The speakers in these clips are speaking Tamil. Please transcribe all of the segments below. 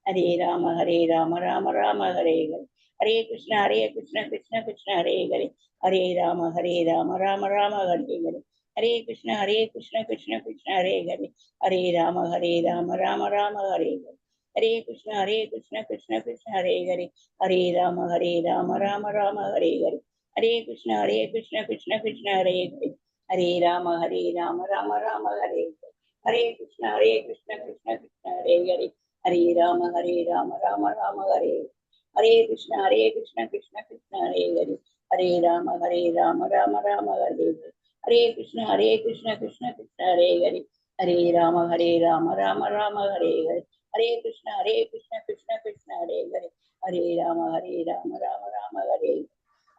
Hare Rama Rama Rama Hare Hare. Hare Krishna Krishna Krishna Hare Hare. Hare Rama Rama Rama Hare Hare. Hare Krishna Krishna Krishna Hare Hare. Hare Rama Rama Rama Hare Hare. Hare Krishna Krishna Krishna Hare Hare. Hare Rama Rama Rama Hare Hare. Hare Krishna Krishna Krishna Hare Hare. Hare Rama Rama Rama Hare Hare. Hare Krishna Krishna Krishna Hare Hare. Hare Rama Rama Rama Hare Hare. Hare Krishna Krishna Krishna Hare Hare. Hare Rama Rama Rama Hare Hare. Hare Krishna Krishna Krishna Hare Hare. Hare Rama Rama Rama Hare Hare. Hare Krishna Krishna Krishna Hare Hare. Hare Rama Rama Rama Hare Hare.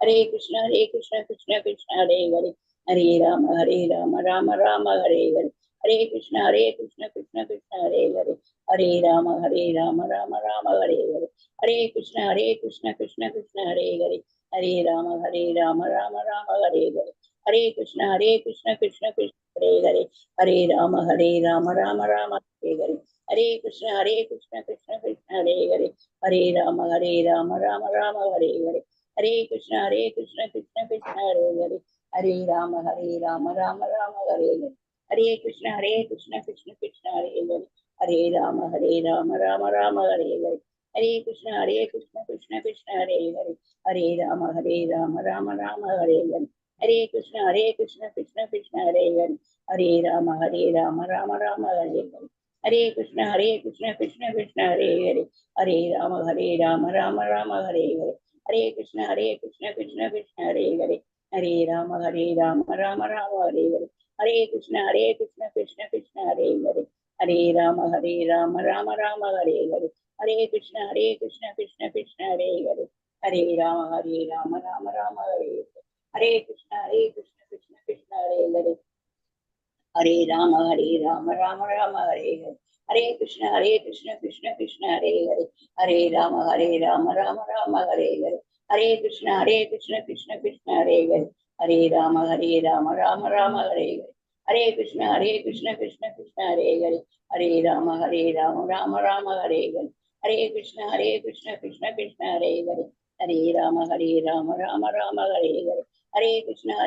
Hare Krishna Krishna Krishna Hare Hare. Hare Rama Rama Rama Hare Hare. Hare Krishna Krishna Krishna Hare Hare. Hare Rama Rama Rama Hare Hare. Hare Krishna Krishna Krishna Hare Hare. Hare Rama Rama Rama Hare Hare. Hare Krishna Krishna Krishna Hare Hare. Hare Rama Rama Rama Hare Hare. Hare Krishna Krishna Krishna Hare Hare. Hare Rama Rama Rama Hare Hare. Hare Krishna Krishna Krishna Hare Hare. Hare Rama Rama Rama Hare Hare. Hare Krishna Krishna Krishna Hare Hare. Hare Rama Rama Rama Hare Hare. Hare Krishna Krishna Krishna Hare Hare. Hare Rama Rama Rama Hare Hare. Hare Krishna Krishna Krishna Hare Hare. Hare Rama Rama Rama Hare Hare. Hare Krishna Krishna Krishna Hare Hare. Hare Rama Rama Rama Hare Hare. Hare Krishna Krishna Krishna Hare Hare. Hare Rama Rama Rama Hare Hare. Hare Krishna Krishna Krishna Hare Hare. Hare Rama Rama Rama Hare Hare. Hare Krishna Krishna Krishna Hare Hare. Hare Rama Rama Rama Hare Hare. Hare Krishna Krishna Krishna Hare Hare. Hare Rama Rama Rama Hare Hare. Hare Krishna Krishna Krishna Hare Hare. Hare Rama Rama Rama Hare Hare. Hare Krishna Krishna Krishna Hare Hare. Hare Rama Rama Rama Hare Hare. Hare Krishna Krishna Krishna Hare Hare. Hare Rama Rama Rama Hare Hare. Hare Krishna Krishna Krishna Hare Hare. Hare Rama Rama Rama Hare Hare. Hare Krishna Krishna Krishna Hare Hare. Hare Rama Rama Rama Hare Hare. Hare Krishna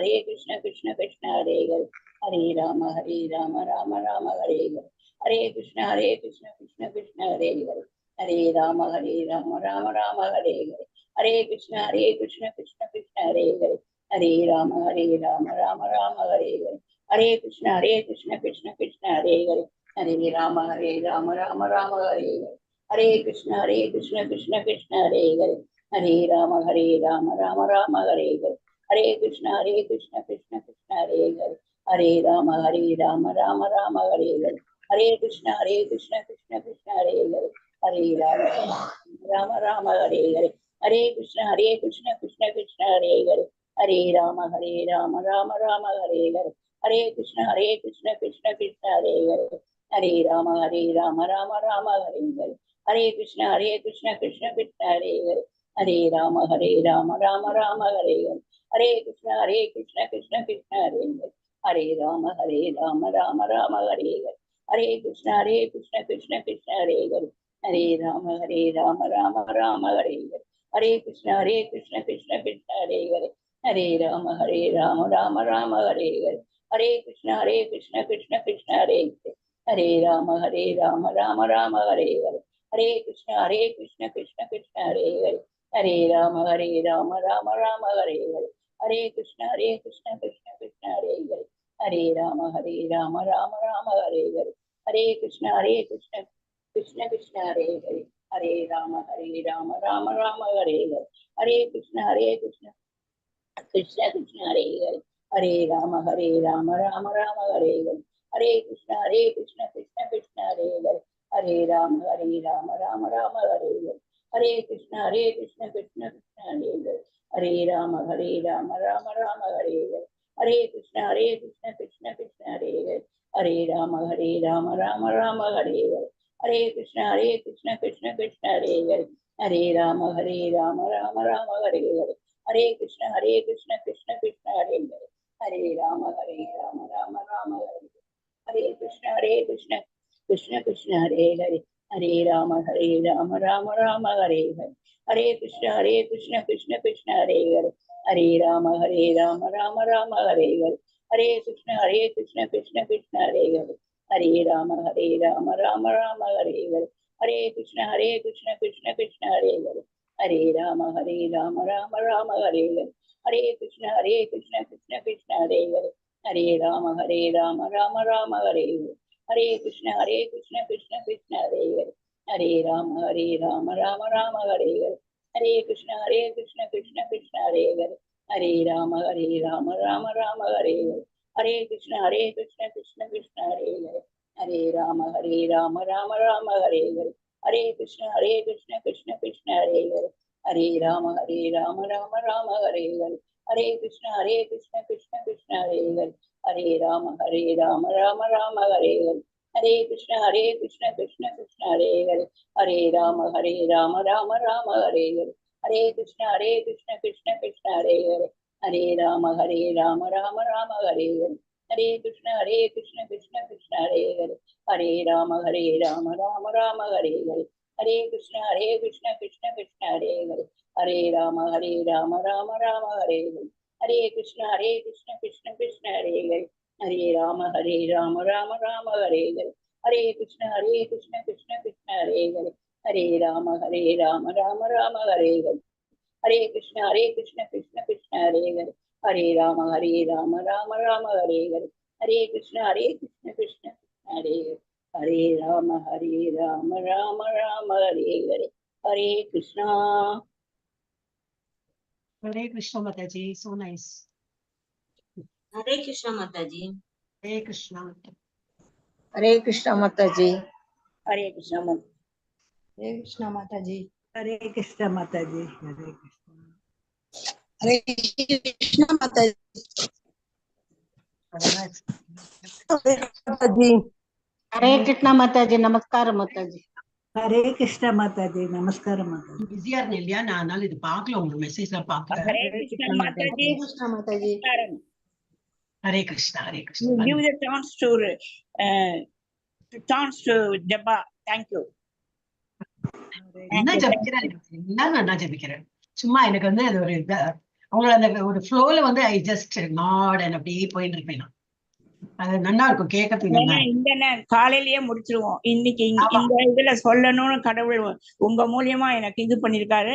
Krishna Krishna Hare Hare. Hare Rama Rama Rama Hare Hare. Hare Krishna Krishna Krishna Hare Hare. Hare Rama Rama Rama Hare Hare. Hare Krishna Krishna Krishna Hare Hare. Hare Rama Rama Rama Hare Hare. Hare Krishna Krishna Krishna Hare Hare. Hare Rama Rama Rama Hare Hare. Hare Krishna Krishna Krishna Hare Hare. Hare Rama Rama Rama Hare Hare. Hare Krishna Krishna Krishna Hare Hare. Hare Rama Rama Rama Hare Hare. Hare Krishna Krishna Krishna Hare Hare. Hare Rama Rama Rama Hare Hare. Hare Krishna Krishna Krishna Hare Hare. Hare Rama Rama Rama Hare Hare. Hare Krishna Krishna Krishna Hare Hare. Hare Rama Rama Rama Hare Hare. Hare Krishna Krishna Krishna Hare Hare. Hare Rama Rama Rama Hare Hare. Hare Krishna Krishna Krishna Hare Hare. Hare Rama Rama Rama Hare Hare. Hare Krishna Krishna Krishna Hare Hare. Hare Rama Rama Rama Hare Hare. Hare Krishna Krishna Krishna Hare Hare. Hare Rama Rama Rama Hare Hare. Hare Krishna Krishna Krishna Hare Hare. Hare Rama Rama Rama Hare Hare. Hare Krishna Krishna Krishna Hare Hare. Hare Rama Rama Rama Hare Hare. Hare Krishna Krishna Krishna Hare Hare. Hare Rama Rama Rama Hare Hare. Hare Krishna Krishna Krishna Krishna Hare Hare. Hare Rama Rama Rama Hare Hare. Hare Krishna Krishna Krishna Hare Hare. Hare Rama Rama Rama Hare Hare. Hare Krishna Krishna Krishna Hare Hare. Hare Rama Rama Rama Hare Hare. Hare Krishna Krishna Krishna Hare Hare. Hare Rama Rama Rama Hare Hare. Hare Krishna Krishna Krishna Hare Hare. Hare Rama Rama Rama Hare Hare. Hare Krishna Krishna Krishna Hare Hare. Hare Rama Rama Rama Hare Hare. Hare Krishna Krishna Krishna Hare Hare. Hare Rama Rama Rama Hare Hare. Hare Krishna Krishna Krishna Hare Hare. Hare Rama Rama Rama Hare Hare. Hare Krishna Krishna Krishna Hare Hare. Hare Rama Rama Rama Hare Hare. Hare Krishna Krishna Krishna Hare Hare. Hare Rama Rama Rama Hare Hare. Hare Krishna Krishna Krishna Hare Hare. Hare Rama Rama Rama Hare Hare. Hare Krishna Krishna Krishna Hare Hare. Hare Rama Rama Rama Hare Hare. Hare Krishna Krishna Krishna Hare Hare. Hare Rama Rama Rama Hare Hare. Hare Krishna Krishna Krishna Hare Hare. Hare Rama Rama Rama Hare Hare. Hare Krishna Krishna Krishna Hare Hare. Hare Rama Rama Rama Hare Hare. Hare Krishna Krishna Krishna Hare Hare. Hare Rama Rama Rama Hare Hare. Hare Krishna Krishna Krishna Hare Hare. Hare Rama Rama Rama Hare Hare. Hare Krishna Krishna Krishna Hare Hare. Hare Rama Rama Rama Hare Hare. Hare Krishna Krishna Krishna Hare Hare. Hare Rama Rama Rama Hare Hare. Hare Krishna Krishna Krishna Hare Hare. Hare Rama Rama Rama Hare Hare. Hare Krishna Krishna Krishna Hare Hare. Hare Rama Rama Rama Hare Hare. Hare Krishna Krishna Krishna Hare Hare. Hare Rama Rama Rama Hare Hare. Hare Krishna Krishna Krishna Hare Hare. Hare Rama Rama Rama Hare Hare. Hare Krishna Krishna Krishna Hare Hare. Hare Rama Rama Rama Hare Hare. Hare Krishna. Hare Krishna Mataji, so nice. Hare Krishna Mataji. Hare Krishna. Hare Krishna Mataji. Hare Krishna Mataji. Hare Krishna Mataji. Hare Krishna Mataji. Hare Krishna Mataji. Hare Krishna Mataji, Namaskar Mataji. Hare Krishna Mataji, Namaskar Mataji. Busyயா இருந்தேன் இல்லையா, நான் அதனால இது பார்க்கல, உங்க மெசேஜ்ல பார்க்கல. Hare Krishna Mataji. Hare Krishna Mataji. Hare Krishna, Hare Krishna. You give the chance to Jabba. Thank you. என்ன ஜபிக்கிறேன், என்ன ஜபிக்கிறேன், சும்மா எனக்கு வந்து அது ஒரு அவங்கள அந்த ஒரு ஃப்ளோல வந்து ஐ ஜஸ்ட் நாட் அண்ட் அப்படியே போயிட்டு இருப்பேன். அது நல்லா இருக்கும் கேட்கறதுக்கு. இந்த காலையிலேயே முடிச்சிருவோம். இன்னைக்கு இந்த இதுல சொல்லணும்னு கடவுள் உங்க மூலியமா எனக்கு இது பண்ணிருக்காரு.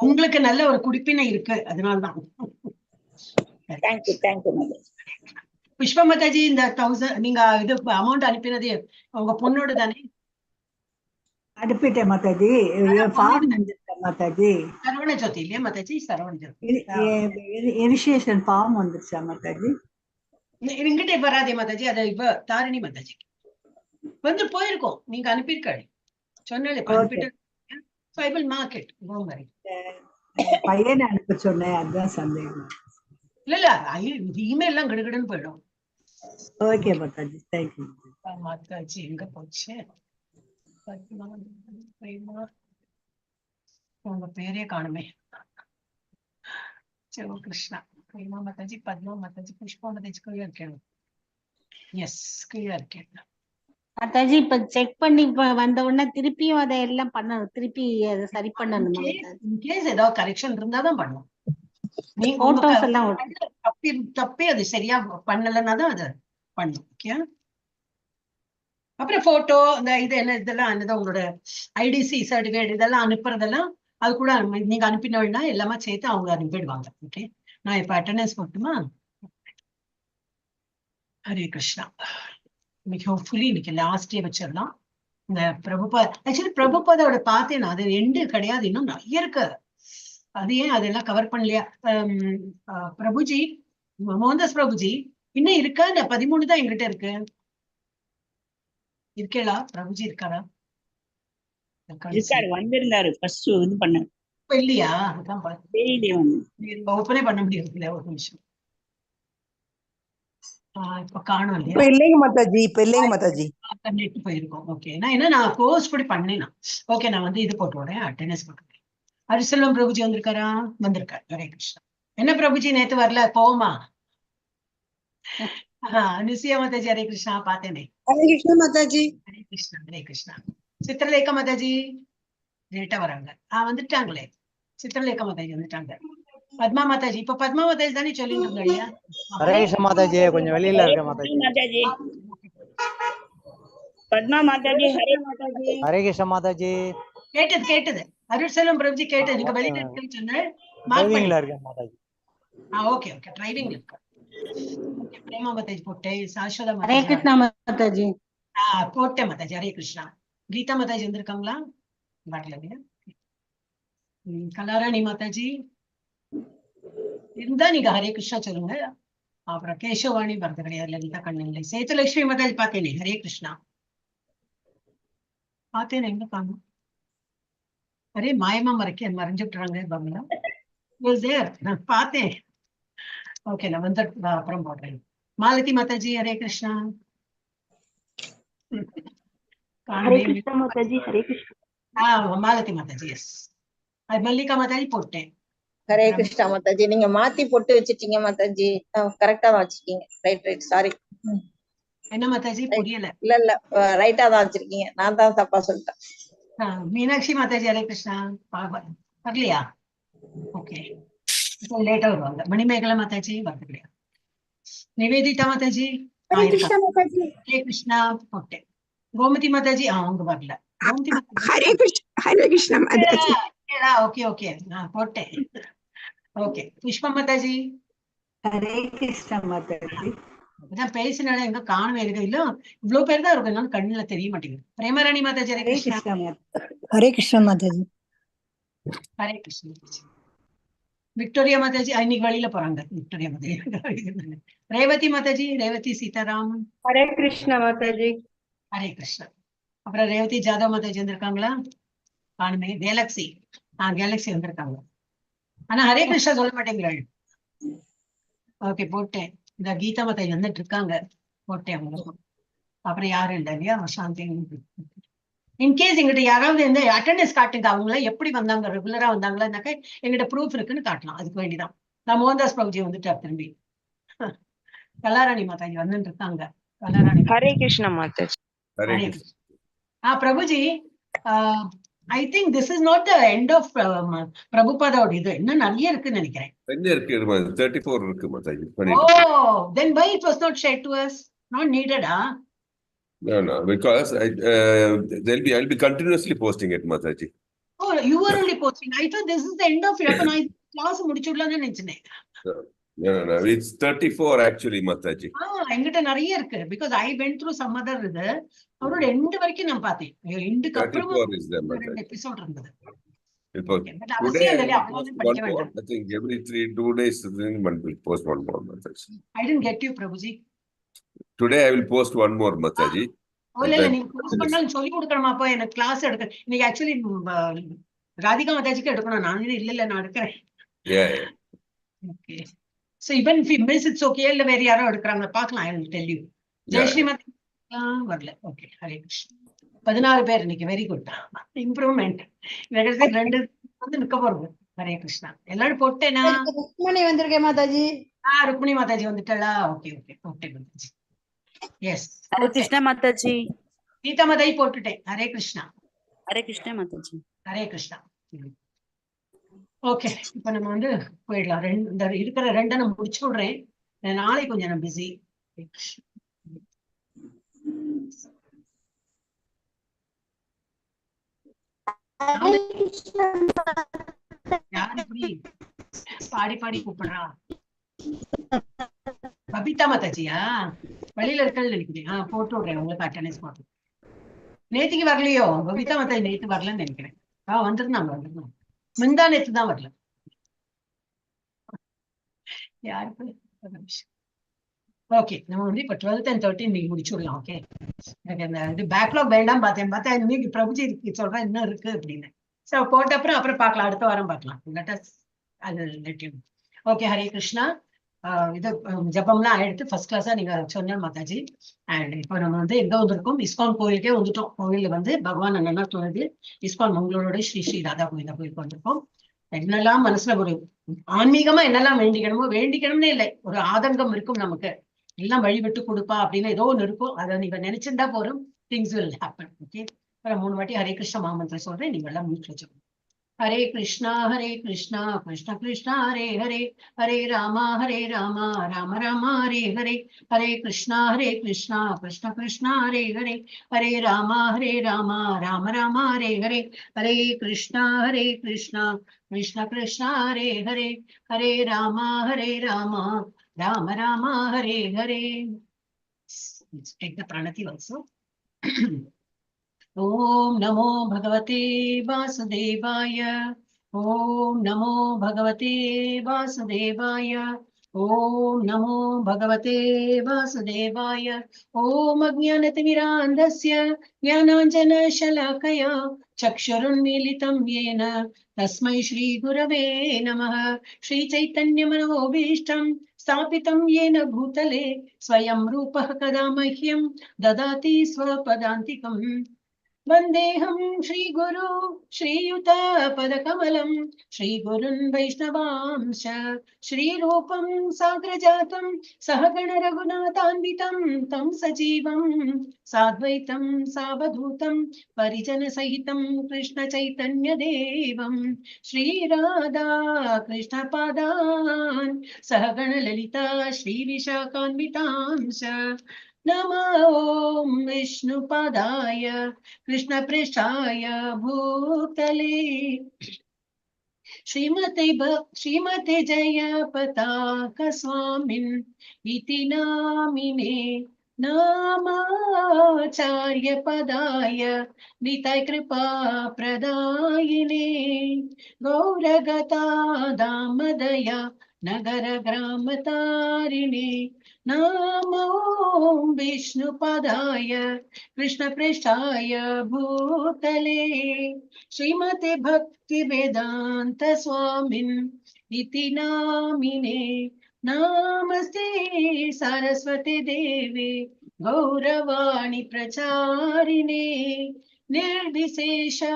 உங்களுக்கு நல்ல ஒரு குடிப்பினை இருக்கு, அதனாலதான். Thank you thank you mother. Pushpa Mataji, இந்த 1000 நீங்க இது அமௌண்ட் அனுப்பினது உங்க பொண்ணோட தானே? அனுப்பிட்டேன் மாதாஜி. ஃபார்ம் வந்துருக்கேன் மாதாஜி. சரவண ஜோதி இல்லையா மாதாஜி? சரவண ஜோதி இனிஷியேஷன் ஃபார்ம் வந்துருச்சா மாதாஜி? எங்கிட்ட வராதே மாதாஜி, அது இப்ப தாரிணி மாதாஜி வந்து போயிருக்கோம். நீங்க அனுப்பியிருக்காரு சொன்னாலே பையனை அனுப்ப சொன்னேன், அதுதான் சந்தேகம். இல்ல இமெயில் எல்லாம் கிடுகிடுன்னு போயிடும். Okay Mataji, thank you Mataji. எங்க போச்சு உங்க பேரே காணுமே. சிவ கிருஷ்ணா, பிரேமா மாதாஜி, பத்மா மாதாஜி, புஷ்பா மாதாஜி கீழே இருக்கேன். எஸ், கீழே இருக்கேன் மாதாஜி. இப்ப செக் பண்ணி வந்த உடனே திருப்பியும் அதை எல்லாம் பண்ணணும், திருப்பி அதை சரி பண்ணணும். இன்கேஸ் ஏதாவது கரெக்ஷன் இருந்தாதான் பண்ணும். போட்டோஸ் எல்லாம் தப்பே அது சரியா பண்ணலன்னா தான் அதை பண்ணும். ஓகே, அப்புறம் போட்டோ இந்த இது என்ன இதெல்லாம் உங்களோட ஐடிசி சர்டிபிகேட் இதெல்லாம் அனுப்புறதெல்லாம் அது கூட நீங்க அனுப்பினோம்னா எல்லாமே சேர்த்து அவங்க அனுப்பிடுவாங்க. ஓகே, நான் இப்ப அட்டெண்டன்ஸ் போட்டுமா? ஹரே கிருஷ்ணா. இன்னைக்கு ஹோப்ஃபுல்லி இன்னைக்கு லாஸ்ட் டே வச்சிடலாம். இந்த பிரபுபாத், ஆக்சுவலி பிரபுபாதோட பார்த்தேன், அது எண்டு கிடையாது, இன்னும் நிறைய இருக்கு. அது ஏன் அதெல்லாம் கவர் பண்ணலையா? பிரபுஜி, மோகன்தாஸ் பிரபுஜி இன்னும் இருக்கா? இந்த 13 தான் எங்கிட்ட இருக்கு. இருக்கேளா? பிரபுஜி இருக்காரா? வந்திருந்தாரு ஃபர்ஸ்ட் இது பண்ண. இப்ப இல்லையா? அதான் ஓப்பனே பண்ண முடியாது இல்ல. ஒரு நிமிஷம், இப்ப காணும் இல்லையா? இப்ப இல்லைங்க மாதாஜி, இப்ப இல்லைங்க மாதாஜி. நெட் போயிருக்கோம். ஓகே, நான் கோர்ஸ் கூட பண்ணேன். ஓகே, நான் வந்து இது போட்டு விடுறேன், அட்டெண்டன்ஸ் போட்டு. அரிசெல்வம் பிரபுஜி வந்திருக்காரா? வந்திருக்காரு. ஹரே கிருஷ்ணா. என்ன பிரபுஜி நேத்து வரல, போமா? நிசியா மாதாஜி, ஹரே கிருஷ்ணா. பார்த்தேனே. Hare Krishna Mataji. Hare Krishna Hare Krishna. Chitralekha Mataji லேட்டா வராங்க. வந்துட்டாங்களே, சித்திரலேகா மாதாஜி வந்துட்டாங்க. பத்மா மாதாஜி, இப்ப பத்மா மாதாஜி தானே சொல்லிட்டு இருந்தோம் இல்லையா? ஹரே கிருஷ்ண மாதாஜி, கொஞ்சம் வெளியில இருக்கேன் மாதாஜி. மாதாஜி பத்மா மாதாஜி ஹரே மாதாஜி. ஹரே கிருஷ்ண மாதாஜி. கேட்டது கேட்டது. அருள்செல்வம் பிரபுஜி கேட்டது. நீங்க வெளியில இருக்குன்னு சொன்னேன். டிரைவிங்ல இருக்கேன் மாதாஜி. ஓகே ஓகே, டிரைவிங்ல இருக்கு. பிரேமா மாதாஜி போட்டேன். சாஸ்வதா ஹரே மாதாஜி கிருஷ்ணா மாதாஜி. போட்டேன் மாதாஜி. ஹரே கிருஷ்ணா. கீதா மாதாஜி வந்திருக்காங்களா? வரல இல்லையா? கலாராணி மாதாஜி இருந்தா நீங்க ஹரே கிருஷ்ணா சொல்லுங்க. அப்புறம் கேசவாணி வரது கிடையாது. லலிதா கண்ணன். சேத்துலட்சுமி மாதாஜி பார்த்தேனே. ஹரே கிருஷ்ணா பார்த்தேன். எங்க காணும்? அரே மாயமா மறைஞ்சு விட்டுறாங்க பங்களா. நான் பார்த்தேன். ஓகே, நான் வந்து அப்புறம் போடுறேன். மாலதி மாதாஜி ஹரே கிருஷ்ணா. ஹரே கிருஷ்ணா மாதாஜி. ஹரே கிருஷ்ணா. மாலதி மாதாஜி எஸ். அது மல்லிகா மாதாஜி போட்டேன். ஹரே கிருஷ்ணா மாதாஜி. நீங்க மாத்தி போட்டு வச்சிட்டீங்க மாதாஜி. கரெக்டா தான் வச்சிருக்கீங்க. Right sorry. என்ன மாதாஜி புரியல? இல்ல ரைட்டா தான் வச்சிருக்கீங்க. நான் தான் தப்பா சொல்லிட்டேன். மீனாட்சி மாதாஜி ஹரே கிருஷ்ணா. வரலையா? ஓகே, லேட்டா வருவாங்க. மணிமேகலா மாதாஜி வரது கிடையாது. நிவேதிதா மாதாஜி ஹரே கிருஷ்ணா மாதாஜி. ஹரே கிருஷ்ணா போட்டேன். கோமதி மாதாஜி அவங்க வரல. கோமதி ஹரே கிருஷ்ணா மாதாஜி. ஓகே ஓகே, நான் போட்டேன். ஓகே, புஷ்பா மாதாஜி ஹரே கிருஷ்ணா மாதாஜி. அதான் பேசினால எங்க காணவே இருக்கு. இல்ல இவ்வளவு பேர் தான் இருக்கும், என்னால கண்ணுல தெரிய மாட்டேங்குது. பிரேமராணி மாதாஜி ஹரே ஹரே கிருஷ்ணா. கிருஷ்ணா மாதாஜி. ஹரே கிருஷ்ணா மாதாஜி. ஹரே கிருஷ்ணா. விக்டோரியா மாதாஜி இன்னைக்கு வழியில போறாங்க. விக்டோரியா மாதாஜி. ரேவதி மாதாஜி, ரேவதி சீதாராம் ஹரே கிருஷ்ணா மாதாஜி. ஹரே கிருஷ்ணா. அப்புறம் ரேவதி ஜாதவ் மாதாஜி வந்திருக்காங்களா? காணுமே. கேலக்சி கேலக்சி வந்திருக்காங்க. ஆனா ஹரே கிருஷ்ணா சொல்ல மாட்டேங்கிறாள். ஓகே போட்டேன். இந்த கீதா மாதாஜி வந்துட்டு இருக்காங்க. போட்டேன் அவங்களுக்கும். அப்புறம் யாரும் இல்லை இல்லையா? சாந்தி. இன்கேஸ் எங்கிட்ட யாராவது இந்த அட்டெண்டன்ஸ் காட்டுங்க. அவங்க எப்படி வந்தாங்க, ரெகுலரா வந்தாங்களான்னாக்க எங்கிட்ட ப்ரூஃப் இருக்குன்னு காட்டலாம். அதுக்கு வேண்டிதான். நான் மோகன்தாஸ் பிரபுஜி வந்துட்டார் திரும்பி. கலாராணி மாதாஜி வந்துட்டு இருக்காங்க. Kalarani. Hare Krishna Mataji. Hare Krishna. Prabhuji, I think this is not the end of பிரபுபாதோட இது. இன்னும் நிறைய இருக்குன்னு நினைக்கிறேன். இருக்கு 34 இருக்கு Mataji. Then why it was not shared to us? Not needed, No, because I'll be continuously posting it, Mataji. Oh, you were only posting. I thought this is the end of your class. No, it's 34 actually, Mataji. என்கிட்ட நிறைய இருக்கு. Because I went through some other இது. அவரோட எண்ட் வரைக்கும் நான் பார்த்தேன். எண்டுக்கு அப்புறமா 34 is there, Mataji. எபிசோட் இருந்தது. Today I post one more. I think every 2 days then one will post one more, Mataji. I didn't get you, Prabhuji. Today I will post one more, Mataji. இல்ல நீங்க போஸ்ட் பண்ணாலும் சொல்லி கொடுக்கணுமா? அப்போ எனக்கு கிளாஸ் எடுக்க இன்னைக்கு ஆக்சுவலி ராதிகா மாதாஜிக்கு எடுக்கணும். நான் இல்ல நான் எடுக்கிறேன். Okay, so even if you miss it's okay. இல்ல வேற யாரோ எடுக்கறாங்க பார்க்கலாம். I will tell you. Jayashree மாதா வரல. ஓகே, ஹரே கிருஷ்ணா. 16 பேர் இன்னைக்கு. Very good improvement. ரெண்டு வந்து நிக்க போறது. ஹரே கிருஷ்ணா. எல்லாரும் போட்டேனா? ருக்மணி வந்திருக்கேன் மாதாஜி. ருக்மணி மாதாஜி வந்துட்டாளா? ஓகே ஓகே போட்டேன் மாதாஜி. எஸ், ஹரே கிருஷ்ணா மாதாஜி. கீதா மாதாஜி போட்டுட்டேன். ஹரே கிருஷ்ணா. ஹரே கிருஷ்ணா மாதாஜி. ஹரே கிருஷ்ணா. ஓகே, இப்ப நம்ம வந்து போயிடலாம். இந்த இருக்கிற ரெண்டை நான் முடிச்சு விடுறேன். நாளைக்கு கொஞ்சம் நான் பிஸி. பாடி பாடி கூப்பிடுறா. பபிதா மாதாஜியா? வழியில இருக்கல் நினைக்கிறேன். போட்டு விடுறேன் உங்களுக்கு அட்டெண்டன்ஸ் போட்டு. நேத்திக்கு வரலையோ பபிதா மாதாஜி? நேத்து வரலன்னு நினைக்கிறேன். வந்திருந்தாங்க. முந்தா நேத்து தான் வரல. யாருக்கு? ஓகே, நம்ம வந்து இப்ப 12th and 13 நீங்க முடிச்சுடலாம். ஓகே, எனக்கு இந்த பேக்லாக் வேண்டாம் பார்த்தா இன்னைக்கு பிரபுஜி இருக்கு சொல்றேன் இன்னும் இருக்கு அப்படின்னு. சோ போட்ட அப்புறம் பார்க்கலாம். அடுத்த வாரம் பார்க்கலாம். ஓகே, ஹரே கிருஷ்ணா. இது ஜபம்லாம் ஆயிடுத்து. ஃபர்ஸ்ட் கிளாஸா நீங்க சொன்ன மாதாஜி. அண்ட் இப்போ நம்ம வந்து எங்க வந்திருக்கோம்? இஸ்கான் கோயிலுக்கே வந்துட்டோம். கோயில்ல வந்து பகவான் என்னன்னா சொன்னது, இஸ்கான் மங்களோட ஸ்ரீ ஸ்ரீ ராதா கோயிலுக்கு வந்திருக்கோம். என்னெல்லாம் மனசுல ஒரு ஆன்மீகமா என்னெல்லாம் வேண்டிக்கணுமோ வேண்டிக்கணும்னே இல்லை, ஒரு ஆதங்கம் இருக்கும் நமக்கு. எல்லாம் வழிவிட்டு கொடுப்பா அப்படின்னு ஏதோ ஒண்ணு இருக்கும். அதை நீங்க நினைச்சிருந்தா போறோம், திங்ஸ் வில் ஹேப்பன். ஓகே, 3 வாட்டி ஹரே கிருஷ்ண மாமந்திரம் சொல்றேன், நீங்க எல்லாம் மியூட் வச்சுக்கணும். Hare Krishna Krishna Krishna Hare Hare, Hare Rama Rama Rama Hare Hare, Hare Krishna Krishna Krishna Hare Hare, Hare Rama Rama Rama Hare Hare, Hare Krishna Krishna Krishna Hare Hare, Hare Rama Rama Rama Hare Hare. Let's take the pranati also. Om Namo Bhagavate Vasudevaya. Om Namo Bhagavate Vasudevaya. Om Namo Bhagavate Vasudevaya. Om Ajnanatimirandasya Jnananjana Shalakaya Chakshurunmilitam Yena Tasmai Shri Gurave Namaha. Shri Chaitanya Manobhishtam Stapitam Yena Bhutale Swayam Rupah Kada Mahyam Dadati Swapadantikam. Vandeham Shri Guru Shri Yuta Padakamalam Shri Gurun Vaishnavamsha Shri Rupam Sagrajatam Sahagana Raghunathanvitam Tam Sajivam Sadvaitam Savadhutam Parijana Sahitam Krishna Chaitanya Devam Shri Radha Krishna Padan Sahagana Lalita Shri Vishakhanvitamsha. Namo Om Vishnupadaya Krishna Preshaya Bhutale Srimate Jaya Pataka Swamin Iti Namine Namacharya Padaya Nitai Kripa Pradayine Gauragata Damadaya Nagara Gramatarine. Namo Vishnupadaya Krishna Preshaya Bhutale Srimate Bhakti Vedanta Swamin Iti Namine Namaste Saraswati Devi Gauravani Pracharine Nirdvisesha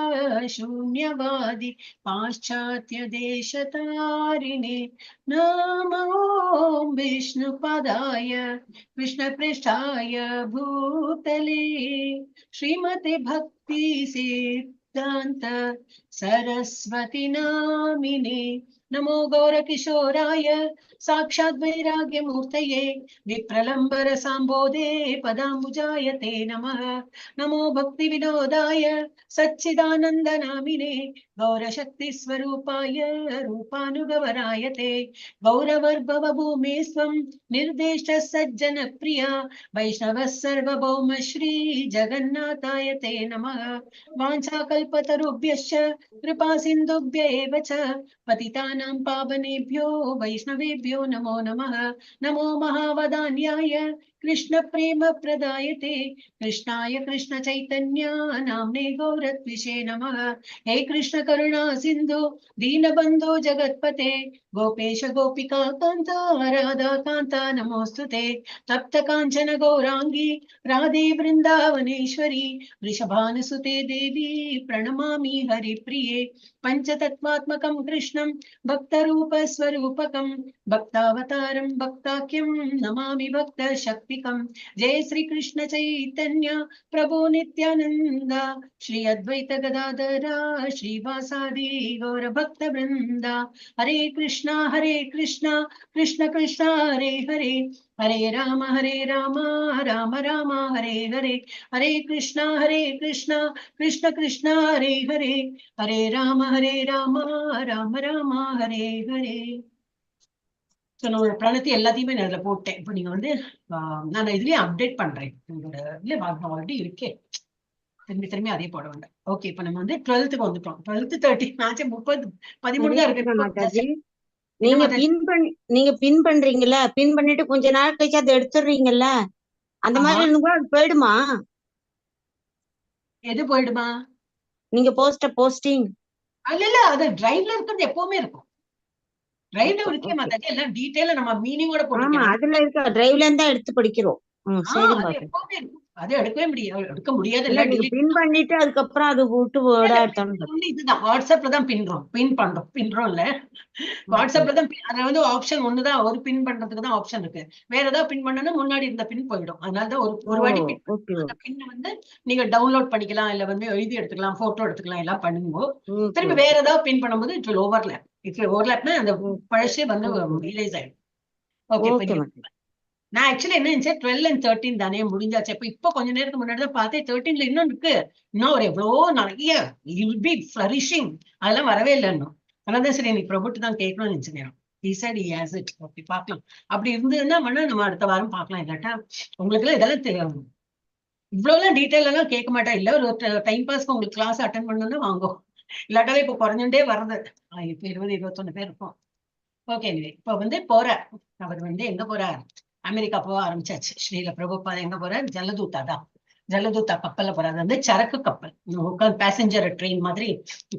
Shunyavadi Paschatya Deshatarine. Namo Vishnupadaya Krishna Preshaya Bhutale Srimate Bhakti Siddhanta Saraswati Namine. Namo Gaura Kishoraya Sakshat Vairagya Murtaye Vipralambara Sambodhe Padambujayate Namaha. Namo Bhakti Vinodaya Satchidananda Namine Gaura Shakti Swarupaya Rupanugavarayate Gauravarbhava Bhumeswam Nirdesha Sajjana Priya Vaishnava Sarva Bhauma Shri Jagannathayate Namaha. Vancha Kalpatarubhyascha Kripa Sindhubhya evacha Patitanam Pavanebhyo Vaishnavebhyo Namo Namaha. Namo Mahavadanyaya Krishna Prema Pradayate Krishnaya Krishna Chaitanya Namne Gauratvishe Namaha. Hey Krishna Karuna Sindhu Deenabandhu Jagatpate Gopesha Gopika Kanta Radha Kanta Namostute Tapta Kanchana Gaurangi Radhe Vrindavaneshwari Vrishabhanasute Devi Pranamami Hari Priye Panchatattvatmakam Krishnam Bhaktarupa Swarupakam Bhaktavataram Bhaktakyam Namami Bhakta Shaktikam. Jai Sri Krishna Chaitanya Prabhu Nityananda Shri Advaita Gadadara Shri Vasadi Gaura Bhakta Vrinda. Hare Krishna Krishna Krishna Hare Hare, Hare Rama Rama Rama Hare Hare, Hare Krishna Krishna Krishna Hare Hare, Hare Rama Rama Rama Hare Hare. So நம்மளோட பிராணத்தை எல்லாத்தையுமே நான் இதுல போட்டேன். இப்போ நீங்க வந்து நான் இதுலயே அப்டேட் பண்றேன். உங்களோட இல்ல ஆல்ரெடி இருக்கே, திரும்பி அதே போட வேண்டாம். ஓகே, இப்ப நம்ம வந்து 12th வந்துட்டோம். 12th 13 மேட்ச் 30 13 தான் இருக்கு. நீங்க பின் பண்றீங்கல்ல, பின் பண்ணிட்டு கொஞ்ச நாள் கழிச்சு அதை எடுத்துடுறீங்கல்ல, அந்த மாதிரி இருந்தா அது போயிடுமா? எது போயிடுமா? நீங்க போஸ்டிங் இல்ல அது டிரைவ்ல இருக்கிறது எப்பவுமே இருக்கும். டிரைவ்ல இருக்கே மாட்டாங்க, எல்லாம் டீடைலா நம்ம மீனிங்கோட போட்டுக்கலாம். அதுல இருக்க டிரைவ்ல இருந்தா எடுத்து படிக்கிறோம். அது எப்பவுமே இருக்கும். அது எடுக்கவே முடியாது, எடுக்க முடியாது. இல்ல நீங்க பின் பண்ணிட்டு அதுக்கப்புறம் அது விட்டு வேர்டா எடுத்தோம். இதுதான் வாட்ஸ்அப்ல தான் பின்றோம் இல்ல, வாட்ஸ்அப்ல தான் அதை வந்து ஆப்ஷன் ஒண்ணுதான், ஒரு பின் பண்றதுக்கு தான் ஆப்ஷன் இருக்கு. வேற ஏதாவது பின் பண்ணனா முன்னாடி இருந்த பின் போயிடும். அதனாலதான் ஒரு வாட்டி பின் வந்து நீங்க டவுன்லோட் பண்ணிக்கலாம், இல்ல வந்து எழுதி எடுத்துக்கலாம், போட்டோ எடுத்துக்கலாம், எல்லாம் பண்ணும்போது திரும்பி வேற ஏதாவது பின் பண்ணும்போது it will overlap. It will ஓவர்லேப்னா அந்த பழசே வந்து ரிலைஸ் ஆயிடும். ஓகே. நான் ஆக்சுவலி என்ன நினைச்சேன் 12 and 13 தானே முடிஞ்சாச்சு. இப்போ கொஞ்ச நேரத்துக்கு முன்னாடி தான் பார்த்தேன் 13ல இன்னும் இருக்கு, இன்னும் ஒரு எவ்வளோ நிறைய பி ஃபிளரிஷிங், அதெல்லாம் வரவே இல்லை இன்னும். அதனாலதான் சரி எனக்கு பிரபுட்டு தான் கேட்கணும்னு நினைச்சேன். ஓகே பார்க்கலாம். அப்படி இருந்ததுன்னா வேணா நம்ம அடுத்த வாரம் பார்க்கலாம். இல்லாட்டா உங்களுக்கு எல்லாம் இதெல்லாம் தெரியும், இவ்வளவுலாம் டீட்டெயில் எல்லாம் கேட்க மாட்டேன். இல்ல ஒரு டைம் பாஸ்க்கு உங்களுக்கு கிளாஸ் அட்டன் பண்ணணும்னா வாங்கும், இல்லாட்டாவே இப்போ குறைஞ்சுட்டே வர்றது. இப்போ 20-21 பேர் இருக்கும். ஓகே, இப்போ வந்து போறார் அவர் வந்து எங்க போறார், அமெரிக்கா போக ஆரம்பிச்சாச்சு. ஸ்ரீல பிரபுபாதா எங்க போறார், ஜலதூத்தா தான். ஜலதூத்தா கப்பல்ல போறாரு. வந்து சரக்கு கப்பல், உட்காந்து பேசஞ்சர் ட்ரெயின் மாதிரி,